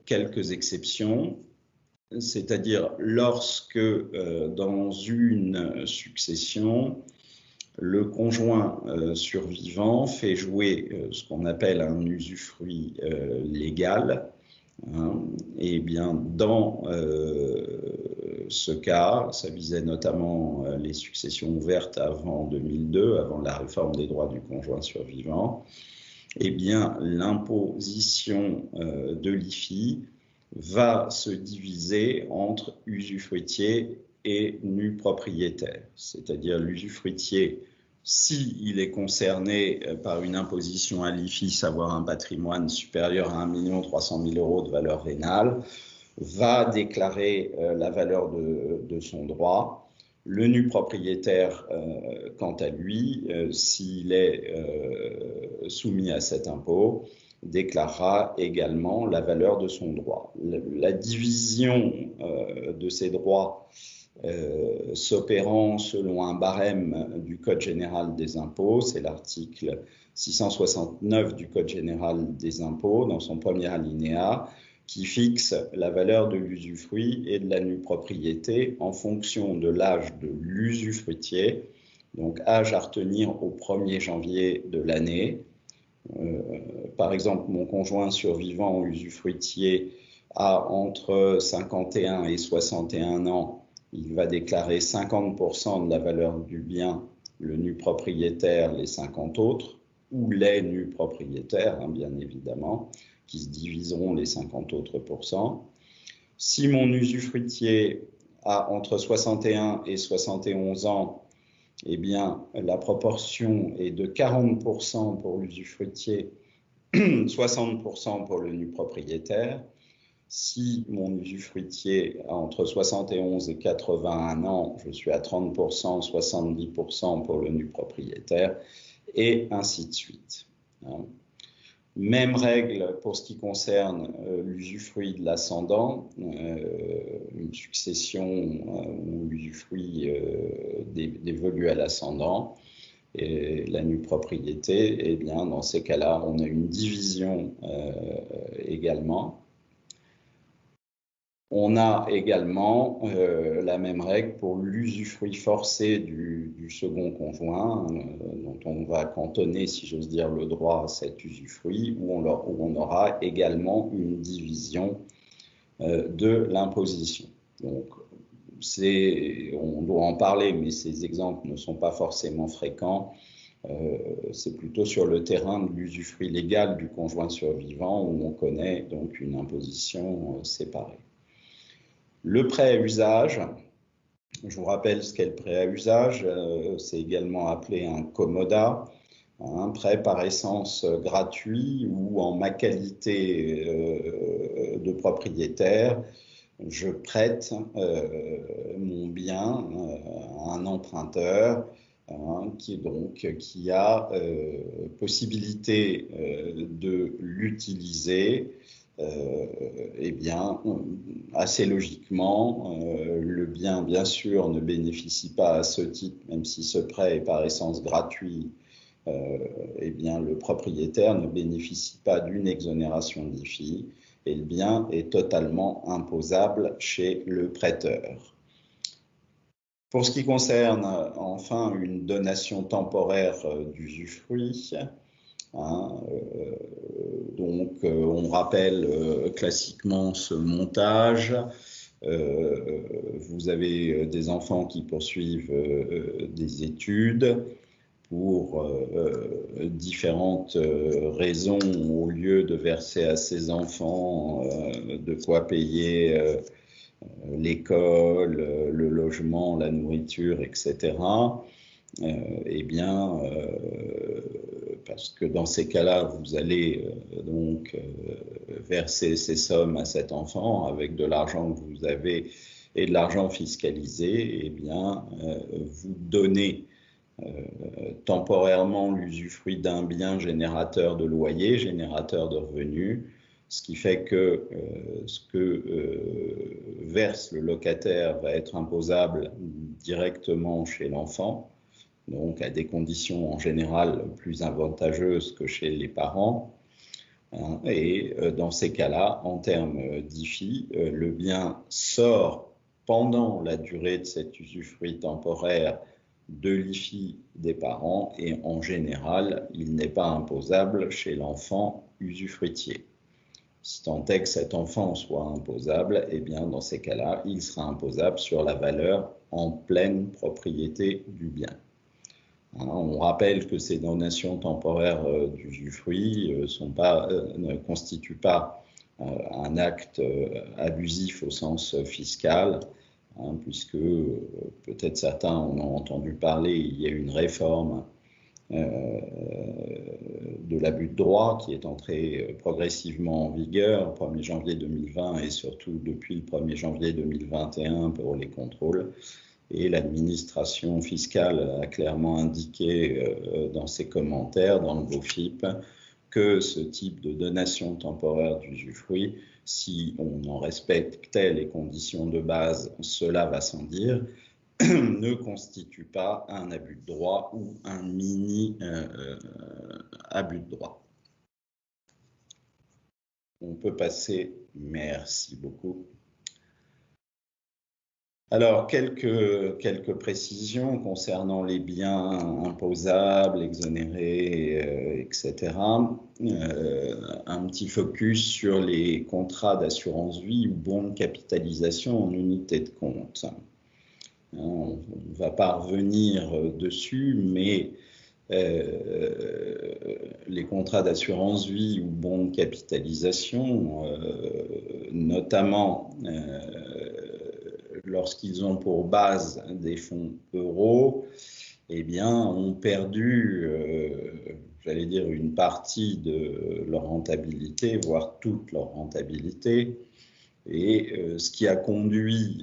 quelques exceptions, c'est-à-dire lorsque dans une succession, le conjoint survivant fait jouer ce qu'on appelle un usufruit légal. Et bien, dans ce cas, ça visait notamment les successions ouvertes avant 2002, avant la réforme des droits du conjoint survivant. Eh bien, l'imposition de l'IFI va se diviser entre usufruitier et nu propriétaire. C'est-à-dire l'usufruitier, s'il est concerné par une imposition à l'IFI, savoir un patrimoine supérieur à 1 300 000 € de valeur vénale, va déclarer la valeur de son droit. Le nu propriétaire, quant à lui, s'il est soumis à cet impôt, déclarera également la valeur de son droit. La division de ces droits s'opérant selon un barème du Code général des impôts, c'est l'article 669 du Code général des impôts, dans son premier alinéa, qui fixe la valeur de l'usufruit et de la nue propriété en fonction de l'âge de l'usufruitier, donc âge à retenir au 1er janvier de l'année. Par exemple, mon conjoint survivant usufruitier a entre 51 et 61 ans, il va déclarer 50% de la valeur du bien, le nu propriétaire, les 50 autres, ou les nus propriétaires, bien évidemment, qui se diviseront les 50 autres pourcents. Si mon usufruitier a entre 61 et 71 ans, eh bien, la proportion est de 40% pour l'usufruitier, 60% pour le nu propriétaire. Si mon usufruitier a entre 71 et 81 ans, je suis à 30%, 70% pour le nu propriétaire, et ainsi de suite. Même règle pour ce qui concerne l'usufruit de l'ascendant, une succession où l'usufruit dévolu à l'ascendant et la nue propriété, eh bien, dans ces cas-là, on a une division également. On a également la même règle pour l'usufruit forcé du second conjoint, dont on va cantonner, si j'ose dire, le droit à cet usufruit, où on aura également une division de l'imposition. Donc, on doit en parler, mais ces exemples ne sont pas forcément fréquents. C'est plutôt sur le terrain de l'usufruit légal du conjoint survivant où on connaît donc une imposition séparée. Le prêt à usage, je vous rappelle ce qu'est le prêt à usage, c'est également appelé un commodat, un prêt par essence gratuit où en ma qualité de propriétaire, je prête mon bien à un emprunteur qui a possibilité de l'utiliser. Eh bien, assez logiquement, le bien, bien sûr, ne bénéficie pas à ce titre, même si ce prêt est par essence gratuit, eh bien, le propriétaire ne bénéficie pas d'une exonération d'IFI et le bien est totalement imposable chez le prêteur. Pour ce qui concerne, enfin, une donation temporaire d'usufruit, donc, on rappelle classiquement ce montage. Vous avez des enfants qui poursuivent des études pour différentes raisons. Au lieu de verser à ces enfants de quoi payer l'école, le logement, la nourriture, etc., eh bien, parce que dans ces cas-là, vous allez donc verser ces sommes à cet enfant avec de l'argent que vous avez et de l'argent fiscalisé, eh bien, vous donnez temporairement l'usufruit d'un bien générateur de loyer, générateur de revenus, ce qui fait que ce que verse le locataire va être imposable directement chez l'enfant, donc à des conditions en général plus avantageuses que chez les parents. Et dans ces cas-là, en termes d'IFI, le bien sort pendant la durée de cet usufruit temporaire de l'IFI des parents et en général, il n'est pas imposable chez l'enfant usufruitier. Si tant est que cet enfant soit imposable, eh bien dans ces cas-là, il sera imposable sur la valeur en pleine propriété du bien. On rappelle que ces donations temporaires d'usufruit ne constituent pas un acte abusif au sens fiscal, puisque peut-être certains en ont entendu parler, il y a une réforme de l'abus de droit qui est entrée progressivement en vigueur au 1er janvier 2020 et surtout depuis le 1er janvier 2021 pour les contrôles. Et l'administration fiscale a clairement indiqué dans ses commentaires, dans le BOFIP, que ce type de donation temporaire d'usufruit, si on en respectait les conditions de base, cela va sans dire, ne constitue pas un abus de droit ou un mini abus de droit. On peut passer, merci beaucoup. Alors, quelques précisions concernant les biens imposables, exonérés, etc. Un petit focus sur les contrats d'assurance vie ou bons de capitalisation en unité de compte. On ne va pas revenir dessus, mais les contrats d'assurance vie ou bons de capitalisation, notamment lorsqu'ils ont pour base des fonds euros, eh bien, ont perdu, j'allais dire, une partie de leur rentabilité, voire toute leur rentabilité. Et ce qui a conduit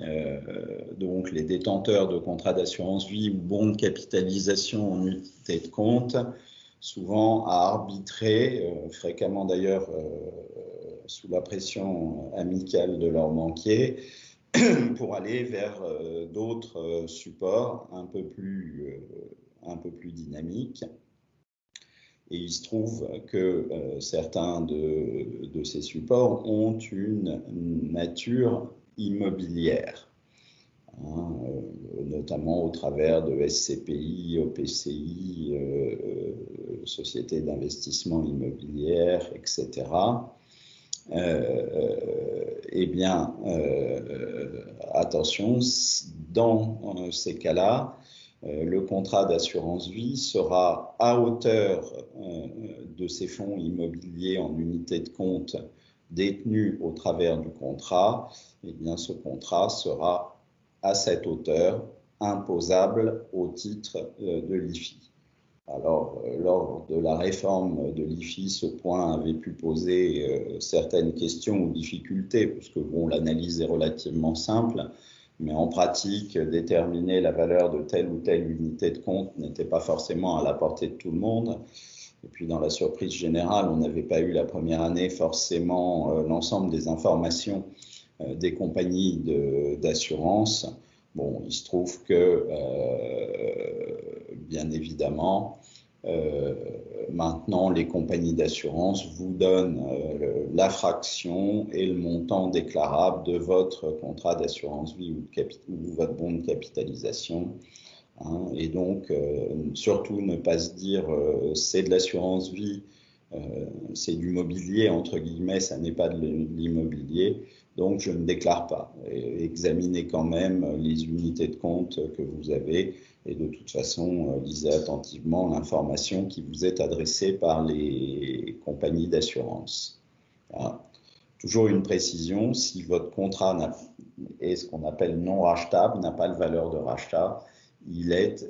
donc les détenteurs de contrats d'assurance vie ou bons de capitalisation en unité de compte, souvent à arbitrer, fréquemment d'ailleurs sous la pression amicale de leurs banquiers, pour aller vers d'autres supports un peu plus dynamiques. Et il se trouve que certains de ces supports ont une nature immobilière, notamment au travers de SCPI, OPCI, sociétés d'investissement immobilière, etc. Eh bien, attention, dans ces cas-là, le contrat d'assurance vie sera à hauteur de ces fonds immobiliers en unité de compte détenus au travers du contrat. Eh bien, ce contrat sera à cette hauteur imposable au titre de l'IFI. Alors, lors de la réforme de l'IFI, ce point avait pu poser certaines questions ou difficultés, puisque bon, l'analyse est relativement simple, mais en pratique, déterminer la valeur de telle ou telle unité de compte n'était pas forcément à la portée de tout le monde. Et puis, dans la surprise générale, on n'avait pas eu la première année forcément l'ensemble des informations des compagnies d'assurance. Bon, il se trouve que, bien évidemment, maintenant, les compagnies d'assurance vous donnent la fraction et le montant déclarable de votre contrat d'assurance vie ou votre bon de capitalisation. Et donc, surtout ne pas se dire c'est de l'assurance vie, c'est du mobilier, entre guillemets, ça n'est pas de l'immobilier, donc je ne déclare pas. Examinez quand même les unités de compte que vous avez et de toute façon, lisez attentivement l'information qui vous est adressée par les compagnies d'assurance. Voilà. Toujours une précision, si votre contrat est ce qu'on appelle non rachetable, n'a pas de valeur de rachat, il est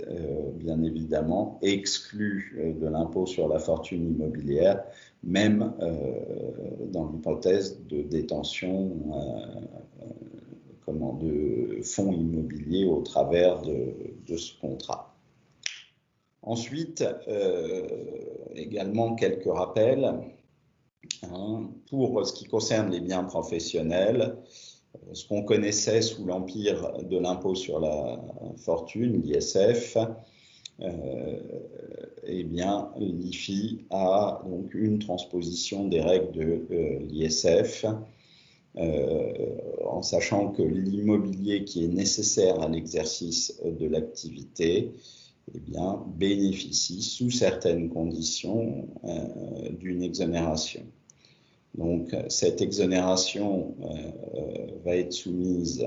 bien évidemment exclu de l'impôt sur la fortune immobilière, même dans l'hypothèse de détention de fonds immobiliers au travers de ce contrat. Ensuite, également quelques rappels pour ce qui concerne les biens professionnels. Ce qu'on connaissait sous l'empire de l'impôt sur la fortune, l'ISF, eh bien, l'IFI a donc une transposition des règles de l'ISF, en sachant que l'immobilier qui est nécessaire à l'exercice de l'activité eh bien, bénéficient sous certaines conditions d'une exonération. Donc, cette exonération va être soumise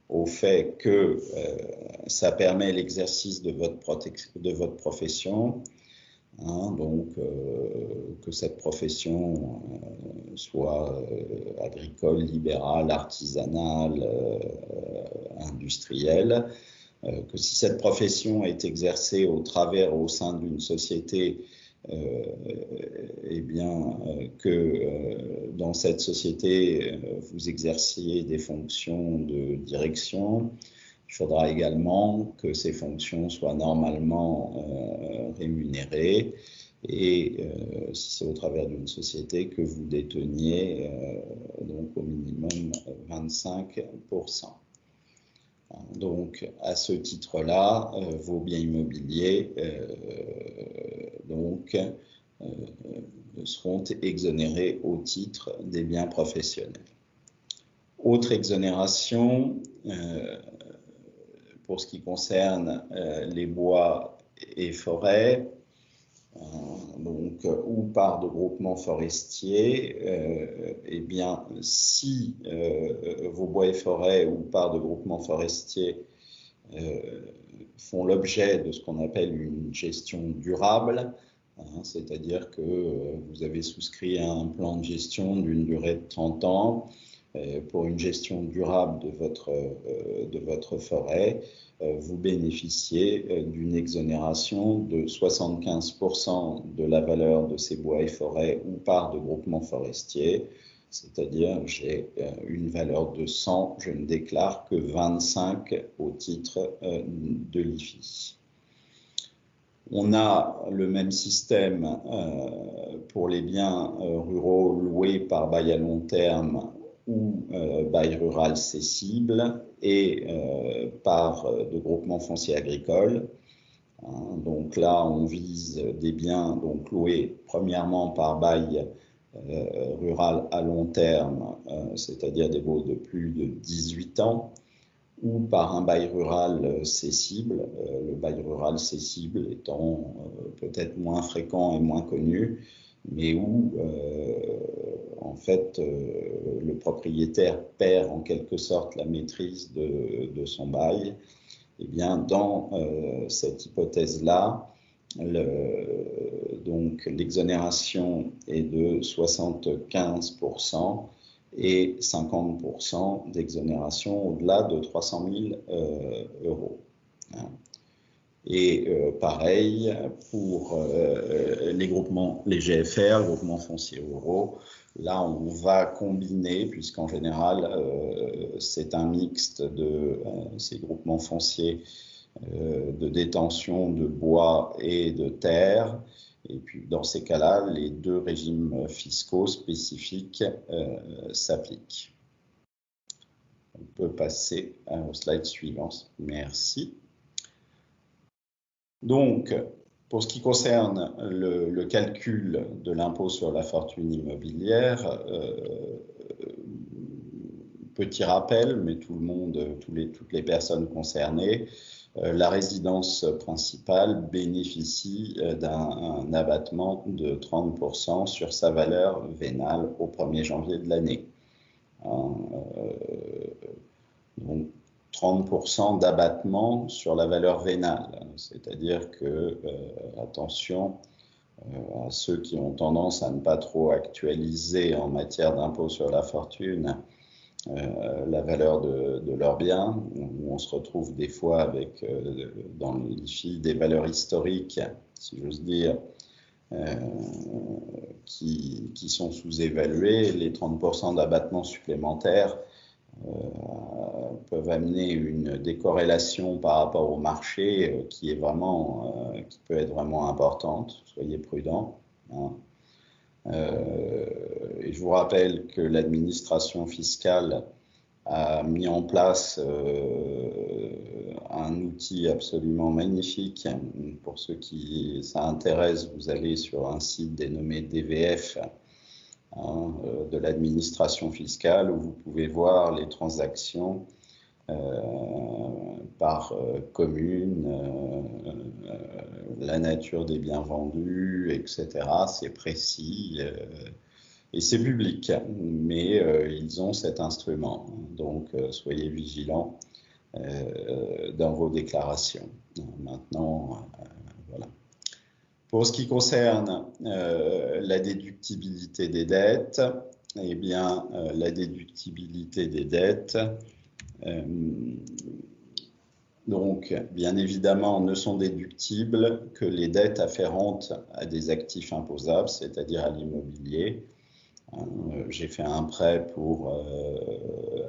au fait que ça permet l'exercice de votre profession, hein, donc que cette profession soit agricole, libérale, artisanale, industrielle, que si cette profession est exercée au sein d'une société, eh bien, que dans cette société, vous exerciez des fonctions de direction. Il faudra également que ces fonctions soient normalement rémunérées et si c'est au travers d'une société, que vous déteniez donc au minimum 25%. Donc, à ce titre-là, vos biens immobiliers seront exonérés au titre des biens professionnels. Autre exonération, pour ce qui concerne les bois et forêts, donc, ou par de groupements forestiers, eh bien, si vos bois et forêts ou par de groupements forestiers font l'objet de ce qu'on appelle une gestion durable, hein, c'est-à-dire que vous avez souscrit à un plan de gestion d'une durée de 30 ans pour une gestion durable de votre forêt, vous bénéficiez d'une exonération de 75% de la valeur de ces bois et forêts ou parts de groupements forestiers, c'est-à-dire j'ai une valeur de 100, je ne déclare que 25 au titre de l'IFI. On a le même système pour les biens ruraux loués par bail à long terme ou bail rural cessible et par de groupements fonciers agricoles. Donc là, on vise des biens donc loués premièrement par bail rural à long terme, c'est-à-dire des baux de plus de 18 ans, ou par un bail rural cessible, le bail rural cessible étant peut-être moins fréquent et moins connu, mais où en fait le propriétaire perd en quelque sorte la maîtrise de son bail. Eh bien, dans cette hypothèse-là, donc l'exonération est de 75% et 50% d'exonération au-delà de 300 000 euros. Et pareil pour les groupements, les GFR, groupements fonciers ruraux. Là, on va combiner, puisqu'en général, c'est un mixte de ces groupements fonciers de détention de bois et de terre. Et puis, dans ces cas-là, les deux régimes fiscaux spécifiques s'appliquent. On peut passer au slide suivant. Merci. Donc, pour ce qui concerne le calcul de l'impôt sur la fortune immobilière, petit rappel, mais tout le monde, toutes les personnes concernées, la résidence principale bénéficie d'un abattement de 30% sur sa valeur vénale au 1er janvier de l'année. Donc, 30% d'abattement sur la valeur vénale, c'est-à-dire que, attention à ceux qui ont tendance à ne pas trop actualiser en matière d'impôt sur la fortune la valeur de leurs biens, où on se retrouve des fois avec, dans l'IFI, des valeurs historiques, si j'ose dire, qui sont sous-évaluées. Les 30% d'abattement supplémentaires peuvent amener une décorrélation par rapport au marché qui est vraiment, qui peut être vraiment importante. Soyez prudents. Hein. Et je vous rappelle que l'administration fiscale a mis en place un outil absolument magnifique. Pour ceux qui ça intéresse, vous allez sur un site dénommé DVF, de l'administration fiscale, où vous pouvez voir les transactions par commune, la nature des biens vendus, etc. C'est précis et c'est public, mais ils ont cet instrument. Donc, soyez vigilants dans vos déclarations. Maintenant, voilà. Pour ce qui concerne la déductibilité des dettes, eh bien, la déductibilité des dettes, donc, bien évidemment, ne sont déductibles que les dettes afférentes à des actifs imposables, c'est-à-dire à l'immobilier. J'ai fait un prêt pour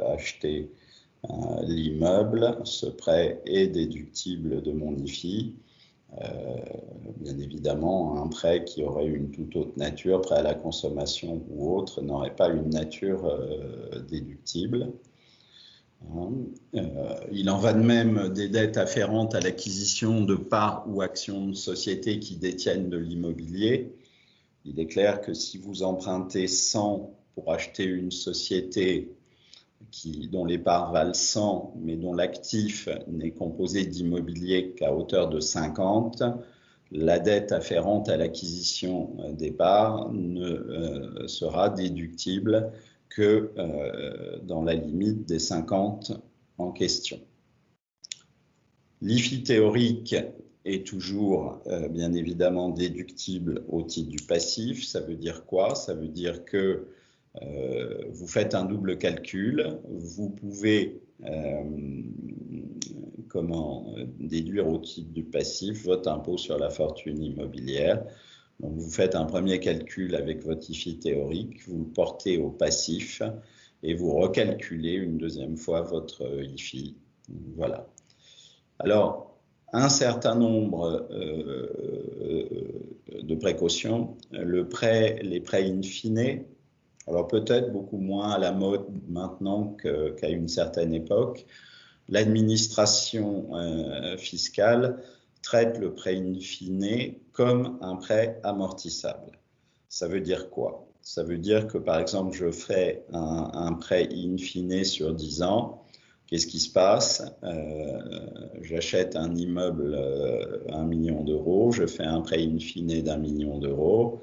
acheter l'immeuble. Ce prêt est déductible de mon IFI. Bien évidemment, un prêt qui aurait une toute autre nature, prêt à la consommation ou autre, n'aurait pas une nature déductible. Il en va de même des dettes afférentes à l'acquisition de parts ou actions de sociétés qui détiennent de l'immobilier. Il est clair que si vous empruntez 100 pour acheter une société dont les parts valent 100, mais dont l'actif n'est composé d'immobilier qu'à hauteur de 50, la dette afférente à l'acquisition des parts ne sera déductible que dans la limite des 50 en question. L'IFI théorique est toujours bien évidemment déductible au titre du passif. Ça veut dire quoi? Ça veut dire que vous faites un double calcul, vous pouvez déduire au titre du passif votre impôt sur la fortune immobilière. Donc vous faites un premier calcul avec votre IFI théorique, vous le portez au passif et vous recalculez une deuxième fois votre IFI. Voilà. Alors, un certain nombre de précautions. Les prêts in fine, alors peut-être beaucoup moins à la mode maintenant qu'à une certaine époque. L'administration fiscale traite le prêt in fine comme un prêt amortissable. Ça veut dire quoi? Ça veut dire que, par exemple, je ferai un prêt in fine sur 10 ans. Qu'est-ce qui se passe? J'achète un immeuble 1 million d'euros, je fais un prêt in fine d'1 million d'euros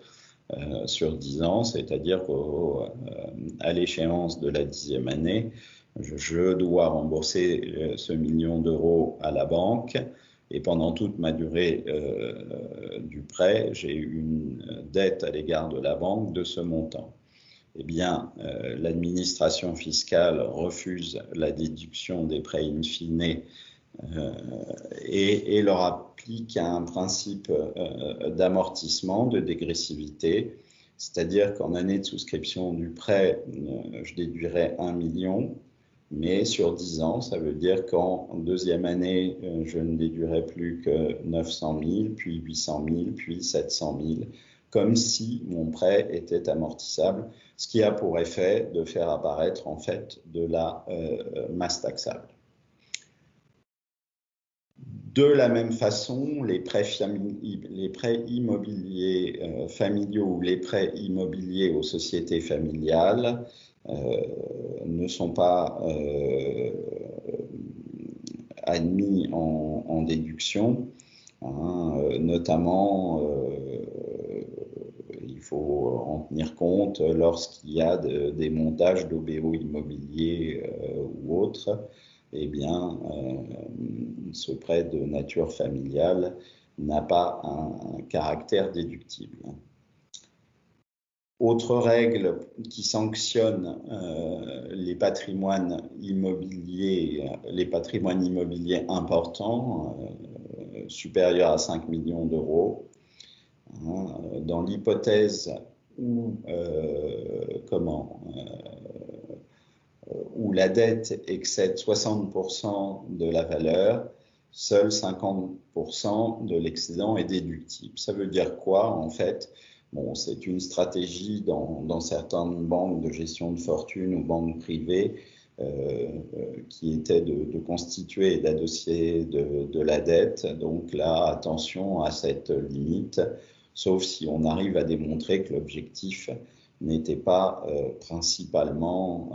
sur 10 ans, c'est-à-dire qu'à l'échéance de la 10e année, je dois rembourser ce million d'euros à la banque. Et pendant toute ma durée du prêt, j'ai une dette à l'égard de la banque de ce montant. Eh bien, l'administration fiscale refuse la déduction des prêts in fine et leur applique un principe d'amortissement, de dégressivité, c'est-à-dire qu'en année de souscription du prêt, je déduirai 1 million, mais sur 10 ans, ça veut dire qu'en deuxième année, je ne déduirai plus que 900 000, puis 800 000, puis 700 000, comme si mon prêt était amortissable, ce qui a pour effet de faire apparaître en fait de la masse taxable. De la même façon, les prêts immobiliers familiaux ou les prêts immobiliers aux sociétés familiales ne sont pas admis en déduction, notamment il faut en tenir compte lorsqu'il y a des montages d'OBO immobiliers ou autres. Eh bien, ce prêt de nature familiale n'a pas un caractère déductible. Autre règle qui sanctionne les patrimoines immobiliers importants, supérieurs à 5 millions d'euros, dans l'hypothèse où la dette excède 60% de la valeur, seul 50% de l'excédent est déductible. Ça veut dire quoi en fait? Bon, c'est une stratégie dans certaines banques de gestion de fortune ou banques privées qui était de constituer et d'adosser de la dette. Donc là, attention à cette limite, sauf si on arrive à démontrer que l'objectif n'était pas principalement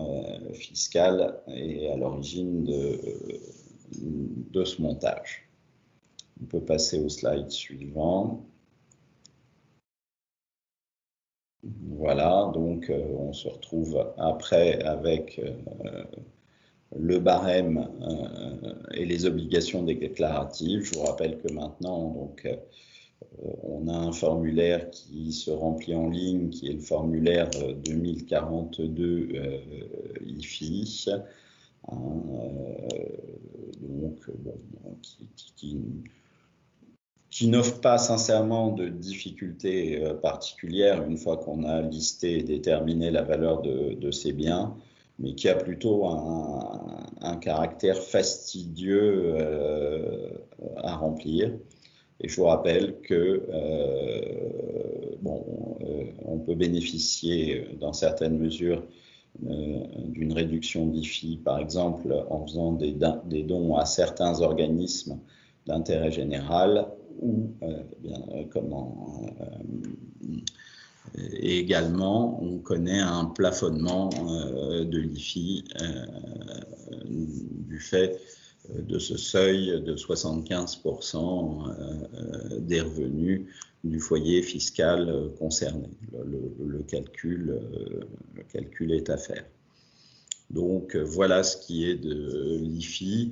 fiscal et à l'origine de ce montage. On peut passer au slide suivant. Voilà, donc on se retrouve après avec le barème et les obligations déclaratives. Je vous rappelle que maintenant, donc, on a un formulaire qui se remplit en ligne, qui est le formulaire 2042 IFI, donc, bon, qui n'offre pas sincèrement de difficultés particulières une fois qu'on a listé et déterminé la valeur de ces biens, mais qui a plutôt un caractère fastidieux à remplir. Et je vous rappelle que on peut bénéficier dans certaines mesures d'une réduction d'IFI, par exemple en faisant des dons à certains organismes d'intérêt général ou et également on connaît un plafonnement de l'IFI du fait de ce seuil de 75% des revenus du foyer fiscal concerné. Le calcul est à faire. Donc voilà ce qui est de l'IFI.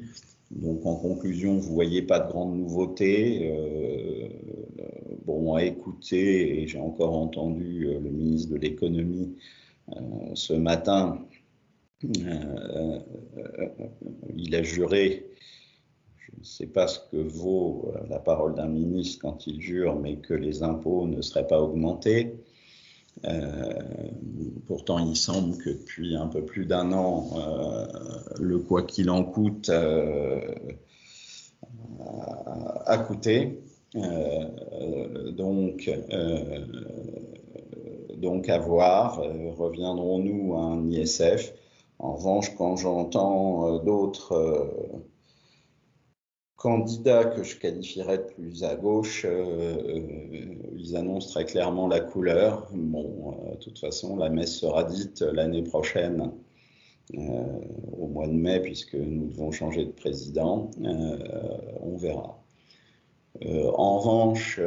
Donc en conclusion, vous voyez pas de grandes nouveautés. Bon, à écouter, et j'ai encore entendu le ministre de l'économie ce matin. Il a juré, je ne sais pas ce que vaut la parole d'un ministre quand il jure, mais que les impôts ne seraient pas augmentés. Pourtant, il semble que depuis un peu plus d'un an, le quoi qu'il en coûte a coûté. Donc à voir, reviendrons-nous à un ISF? En revanche, quand j'entends d'autres candidats que je qualifierais de plus à gauche, ils annoncent très clairement la couleur. Bon, de toute façon, la messe sera dite l'année prochaine, au mois de mai, puisque nous devons changer de président. On verra. En revanche,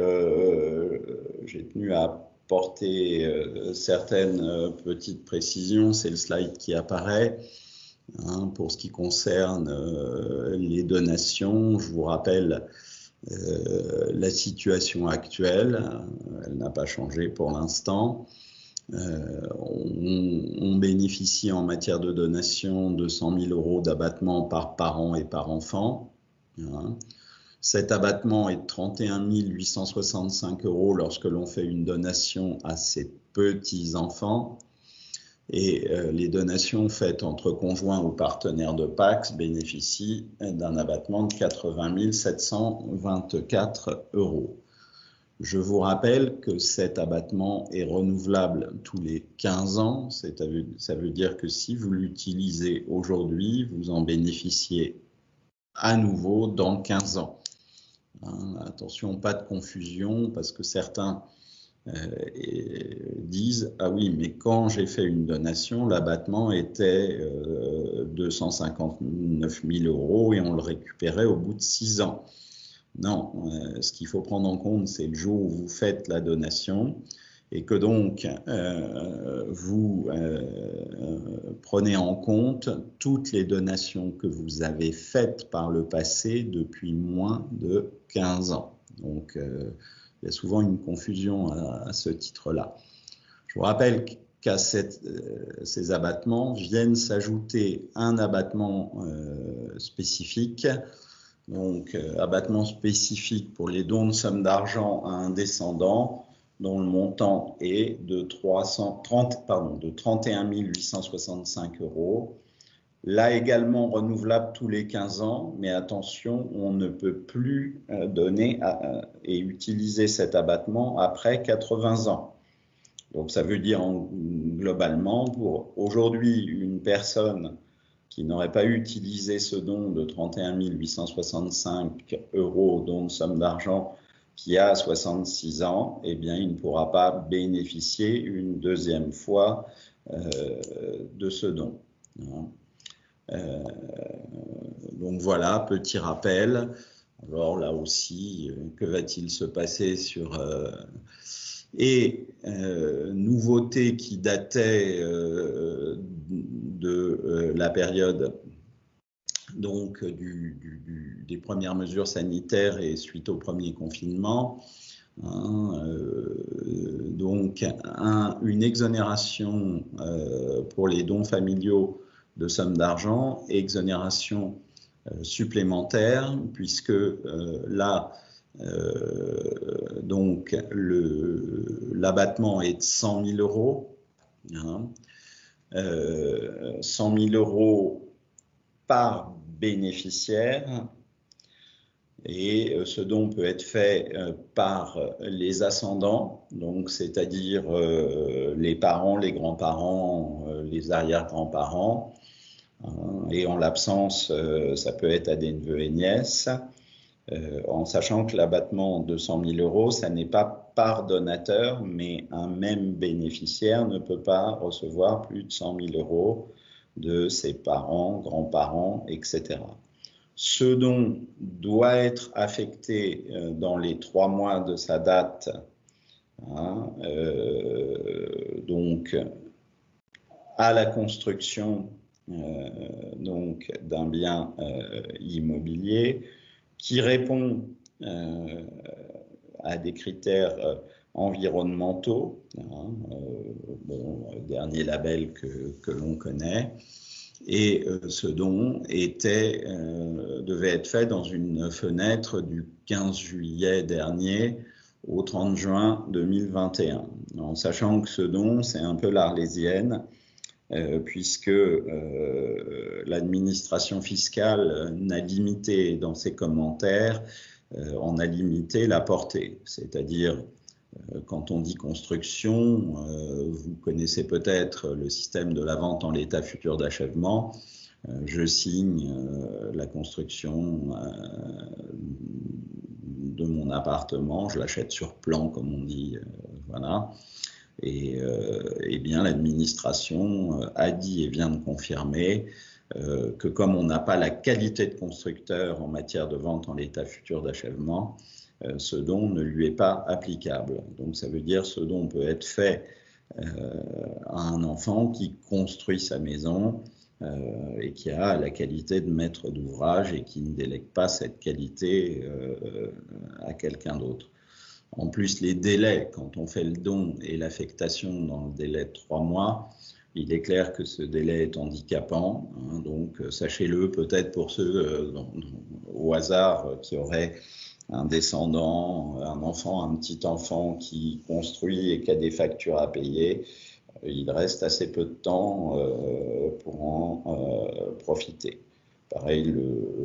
j'ai tenu à apporter certaines petites précisions. C'est le slide qui apparaît. Pour ce qui concerne les donations, je vous rappelle la situation actuelle. Elle n'a pas changé pour l'instant. On bénéficie en matière de donation de 100 000 € d'abattement par parent et par enfant. Cet abattement est de 31 865 € lorsque l'on fait une donation à ses petits-enfants. Et les donations faites entre conjoints ou partenaires de PACS bénéficient d'un abattement de 80 724 €. Je vous rappelle que cet abattement est renouvelable tous les 15 ans. Ça veut dire que si vous l'utilisez aujourd'hui, vous en bénéficiez à nouveau dans 15 ans. Attention, pas de confusion, parce que certains disent « Ah oui, mais quand j'ai fait une donation, l'abattement était 259 000 € et on le récupérait au bout de 6 ans. » Non, ce qu'il faut prendre en compte, c'est le jour où vous faites la donation et que donc vous prenez en compte toutes les donations que vous avez faites par le passé depuis moins de 15 ans. Donc, il y a souvent une confusion à ce titre-là. Je vous rappelle qu'à ces abattements viennent s'ajouter un abattement spécifique. Donc, abattement spécifique pour les dons de sommes d'argent à un descendant dont le montant est de 31 865 €. Là également renouvelable tous les 15 ans, mais attention, on ne peut plus donner et utiliser cet abattement après 80 ans. Donc ça veut dire globalement, pour aujourd'hui, une personne qui n'aurait pas utilisé ce don de 31 865 € don de somme d'argent qui a 66 ans, eh bien, il ne pourra pas bénéficier une deuxième fois de ce don. Donc voilà, petit rappel. Alors là aussi, que va-t-il se passer sur... nouveauté qui datait de la période donc des premières mesures sanitaires et suite au premier confinement. Donc une exonération pour les dons familiaux de sommes d'argent, exonération supplémentaire, puisque là, donc l'abattement est de 100 000 euros. 100 000 euros par bénéficiaire. Et ce don peut être fait par les ascendants, donc c'est-à-dire les parents, les grands-parents, les arrière-grands-parents. Et en l'absence, ça peut être à des neveux et nièces, en sachant que l'abattement de 100 000 euros, ça n'est pas par donateur, mais un même bénéficiaire ne peut pas recevoir plus de 100 000 euros de ses parents, grands-parents, etc. Ce don doit être affecté dans les 3 mois de sa date, donc à la construction donc d'un bien immobilier qui répond à des critères environnementaux, dernier label que l'on connaît. Et ce don devait être fait dans une fenêtre du 15 juillet dernier au 30 juin 2021. En sachant que ce don, c'est un peu l'Arlésienne, puisque l'administration fiscale n'a limité dans ses commentaires, on a limité la portée, c'est-à-dire quand on dit construction, vous connaissez peut-être le système de la vente en l'état futur d'achèvement. Je signe la construction de mon appartement, je l'achète sur plan, comme on dit, voilà. Et bien l'administration a dit et vient de confirmer que comme on n'a pas la qualité de constructeur en matière de vente en l'état futur d'achèvement, ce don ne lui est pas applicable. Donc ça veut dire que ce don peut être fait à un enfant qui construit sa maison et qui a la qualité de maître d'ouvrage et qui ne délègue pas cette qualité à quelqu'un d'autre. En plus, les délais, quand on fait le don et l'affectation dans le délai de 3 mois, il est clair que ce délai est handicapant. Donc sachez-le, peut-être pour ceux au hasard qui auraient un descendant, un enfant, un petit enfant qui construit et qui a des factures à payer, il reste assez peu de temps pour en profiter. Pareil,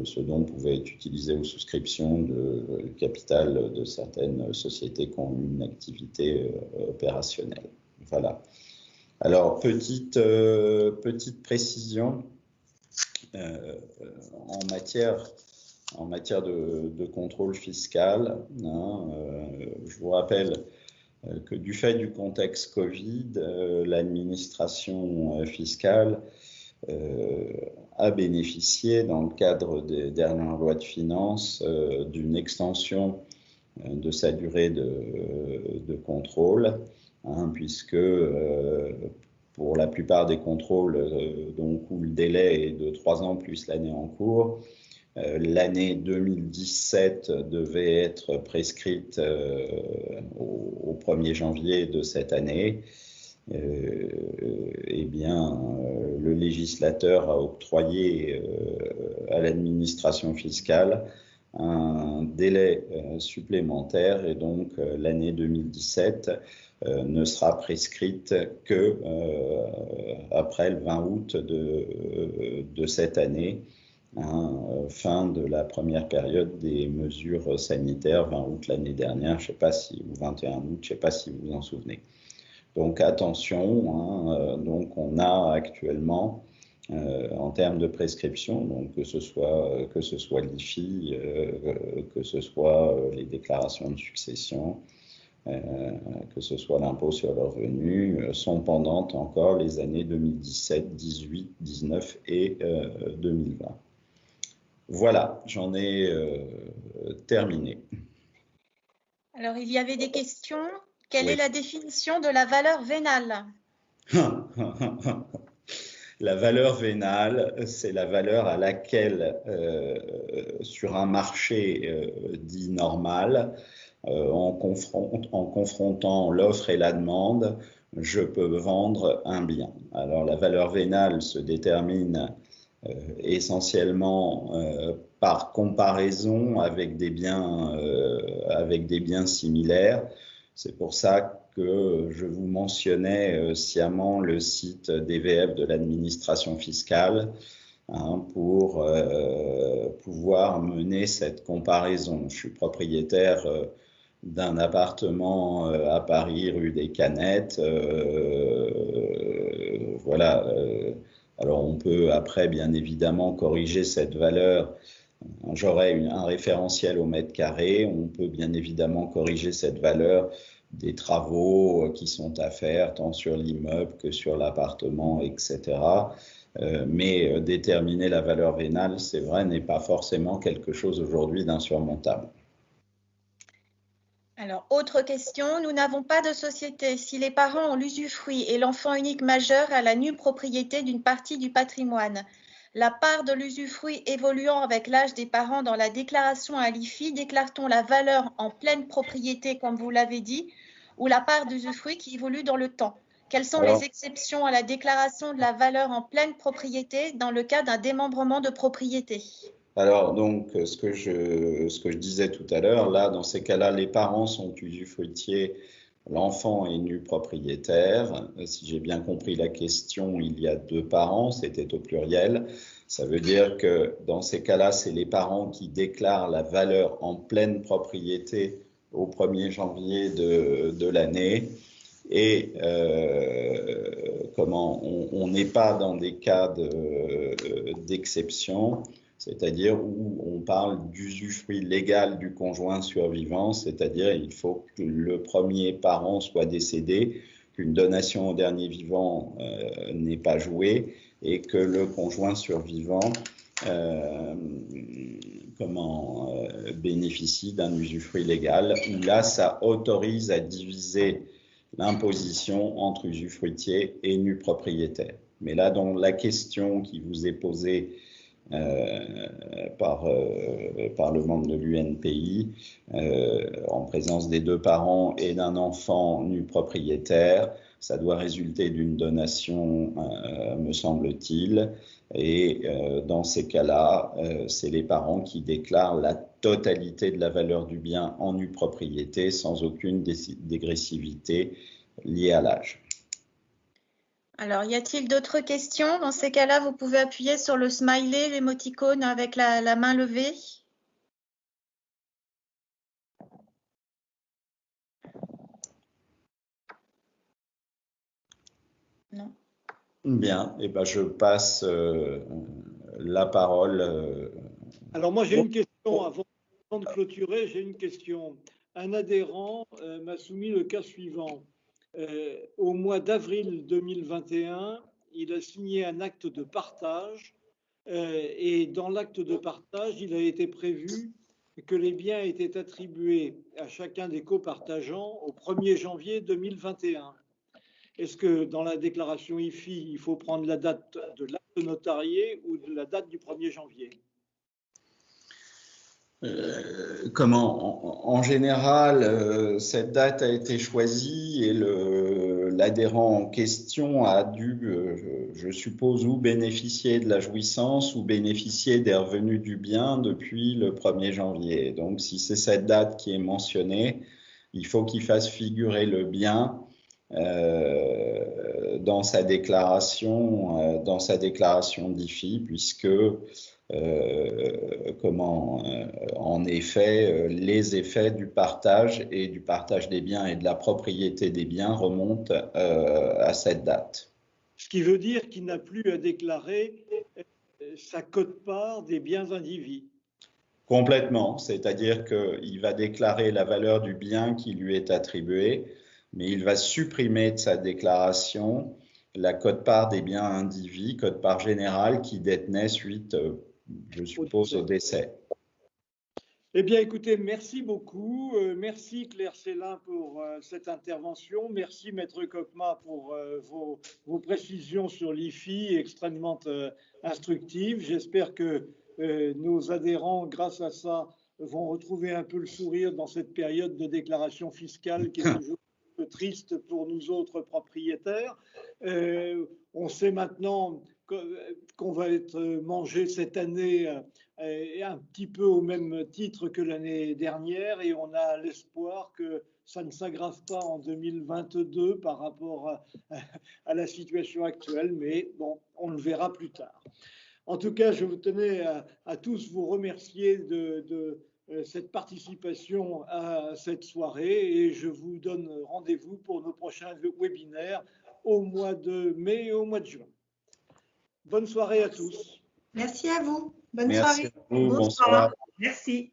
ce don pouvait être utilisé aux souscriptions de capital de certaines sociétés qui ont une activité opérationnelle. Voilà. Alors, petite précision en matière de contrôle fiscal. Je vous rappelle que du fait du contexte Covid, l'administration fiscale a bénéficié, dans le cadre des dernières lois de finances, d'une extension de sa durée de contrôle, puisque pour la plupart des contrôles donc, où le délai est de 3 ans plus l'année en cours, l'année 2017 devait être prescrite au 1er janvier de cette année. Eh bien, le législateur a octroyé à l'administration fiscale un délai supplémentaire et donc l'année 2017 ne sera prescrite que après le 20 août de cette année, fin de la première période des mesures sanitaires, 20 août l'année dernière, je sais pas si, ou 21 août, je ne sais pas si vous vous en souvenez. Donc attention, donc on a actuellement en termes de prescription, donc que ce soit l'IFI, que ce soit les déclarations de succession, que ce soit l'impôt sur le revenu, sont pendantes encore les années 2017, 18, 19 et 2020. Voilà, j'en ai terminé. Alors, il y avait des questions. Quelle est la définition de la valeur vénale? La valeur vénale, c'est la valeur à laquelle, sur un marché dit normal, en confrontant l'offre et la demande, je peux vendre un bien. Alors la valeur vénale se détermine essentiellement par comparaison avec des biens similaires. C'est pour ça que je vous mentionnais sciemment le site DVF de l'administration fiscale pour pouvoir mener cette comparaison. Je suis propriétaire d'un appartement à Paris, rue des Canettes. Voilà. Alors on peut après, bien évidemment, corriger cette valeur. J'aurai un référentiel au mètre carré. On peut bien évidemment corriger cette valeur des travaux qui sont à faire, tant sur l'immeuble que sur l'appartement, etc. Mais déterminer la valeur vénale, c'est vrai, n'est pas forcément quelque chose aujourd'hui d'insurmontable. Alors, autre question, nous n'avons pas de société. Si les parents ont l'usufruit et l'enfant unique majeur a la nue propriété d'une partie du patrimoine, la part de l'usufruit évoluant avec l'âge des parents dans la déclaration à l'IFI, déclare-t-on la valeur en pleine propriété, comme vous l'avez dit, ou la part d'usufruit qui évolue dans le temps? Quelles sont les exceptions à la déclaration de la valeur en pleine propriété dans le cas d'un démembrement de propriété? Alors, donc, ce que je disais tout à l'heure, là, dans ces cas-là, les parents sont usufruitiers, l'enfant est nu propriétaire. Si j'ai bien compris la question, il y a 2 parents, c'était au pluriel. Ça veut dire que dans ces cas-là, c'est les parents qui déclarent la valeur en pleine propriété au 1er janvier de l'année. Et on n'est pas dans des cas d'exception, c'est-à-dire où on parle d'usufruit légal du conjoint survivant, c'est-à-dire il faut que le premier parent soit décédé, qu'une donation au dernier vivant n'ait pas joué et que le conjoint survivant bénéficie d'un usufruit légal, où là, ça autorise à diviser l'imposition entre usufruitier et nu propriétaire. Mais là, dans la question qui vous est posée par le membre de l'UNPI, en présence des 2 parents et d'un enfant nu propriétaire, ça doit résulter d'une donation, me semble-t-il, et dans ces cas-là, c'est les parents qui déclarent la totalité de la valeur du bien en nue propriété sans aucune dégressivité liée à l'âge. Alors, y a-t-il d'autres questions? Dans ces cas-là, vous pouvez appuyer sur le smiley, l'émoticône avec la main levée. Non. Bien, et ben je passe la parole. Alors moi j'ai une question avant de clôturer, j'ai une question. Un adhérent m'a soumis le cas suivant. Au mois d'avril 2021, il a signé un acte de partage et dans l'acte de partage, il a été prévu que les biens étaient attribués à chacun des copartageants au 1er janvier 2021. Est-ce que dans la déclaration IFI, il faut prendre la date de l'acte notarié ou de la date du 1er janvier? En général, cette date a été choisie et l'adhérent en question a dû, je suppose, ou bénéficier de la jouissance ou bénéficier des revenus du bien depuis le 1er janvier. Donc, si c'est cette date qui est mentionnée, il faut qu'il fasse figurer le bien dans sa déclaration d'IFI, puisque en effet, les effets du partage et du partage des biens et de la propriété des biens remontent à cette date. Ce qui veut dire qu'il n'a plus à déclarer sa quote-part des biens indivis. Complètement, c'est-à-dire qu'il va déclarer la valeur du bien qui lui est attribué, mais il va supprimer de sa déclaration la quote-part des biens indivis, quote-part générale qui détenait suite, je suppose, au décès. Eh bien, écoutez, merci beaucoup. Merci Claire Célin pour cette intervention. Merci Maître Coquema pour vos précisions sur l'IFI extrêmement instructives. J'espère que nos adhérents, grâce à ça, vont retrouver un peu le sourire dans cette période de déclaration fiscale qui est toujours un peu triste pour nous autres propriétaires. On sait maintenant qu'on va être mangé cette année un petit peu au même titre que l'année dernière, et on a l'espoir que ça ne s'aggrave pas en 2022 par rapport à la situation actuelle, mais bon, on le verra plus tard. En tout cas, je vous tenais à tous vous remercier de cette participation à cette soirée, et je vous donne rendez-vous pour nos prochains webinaires au mois de mai et au mois de juin. Bonne soirée à tous. Merci à vous. Bonne Merci soirée. à vous, bonsoir. Merci.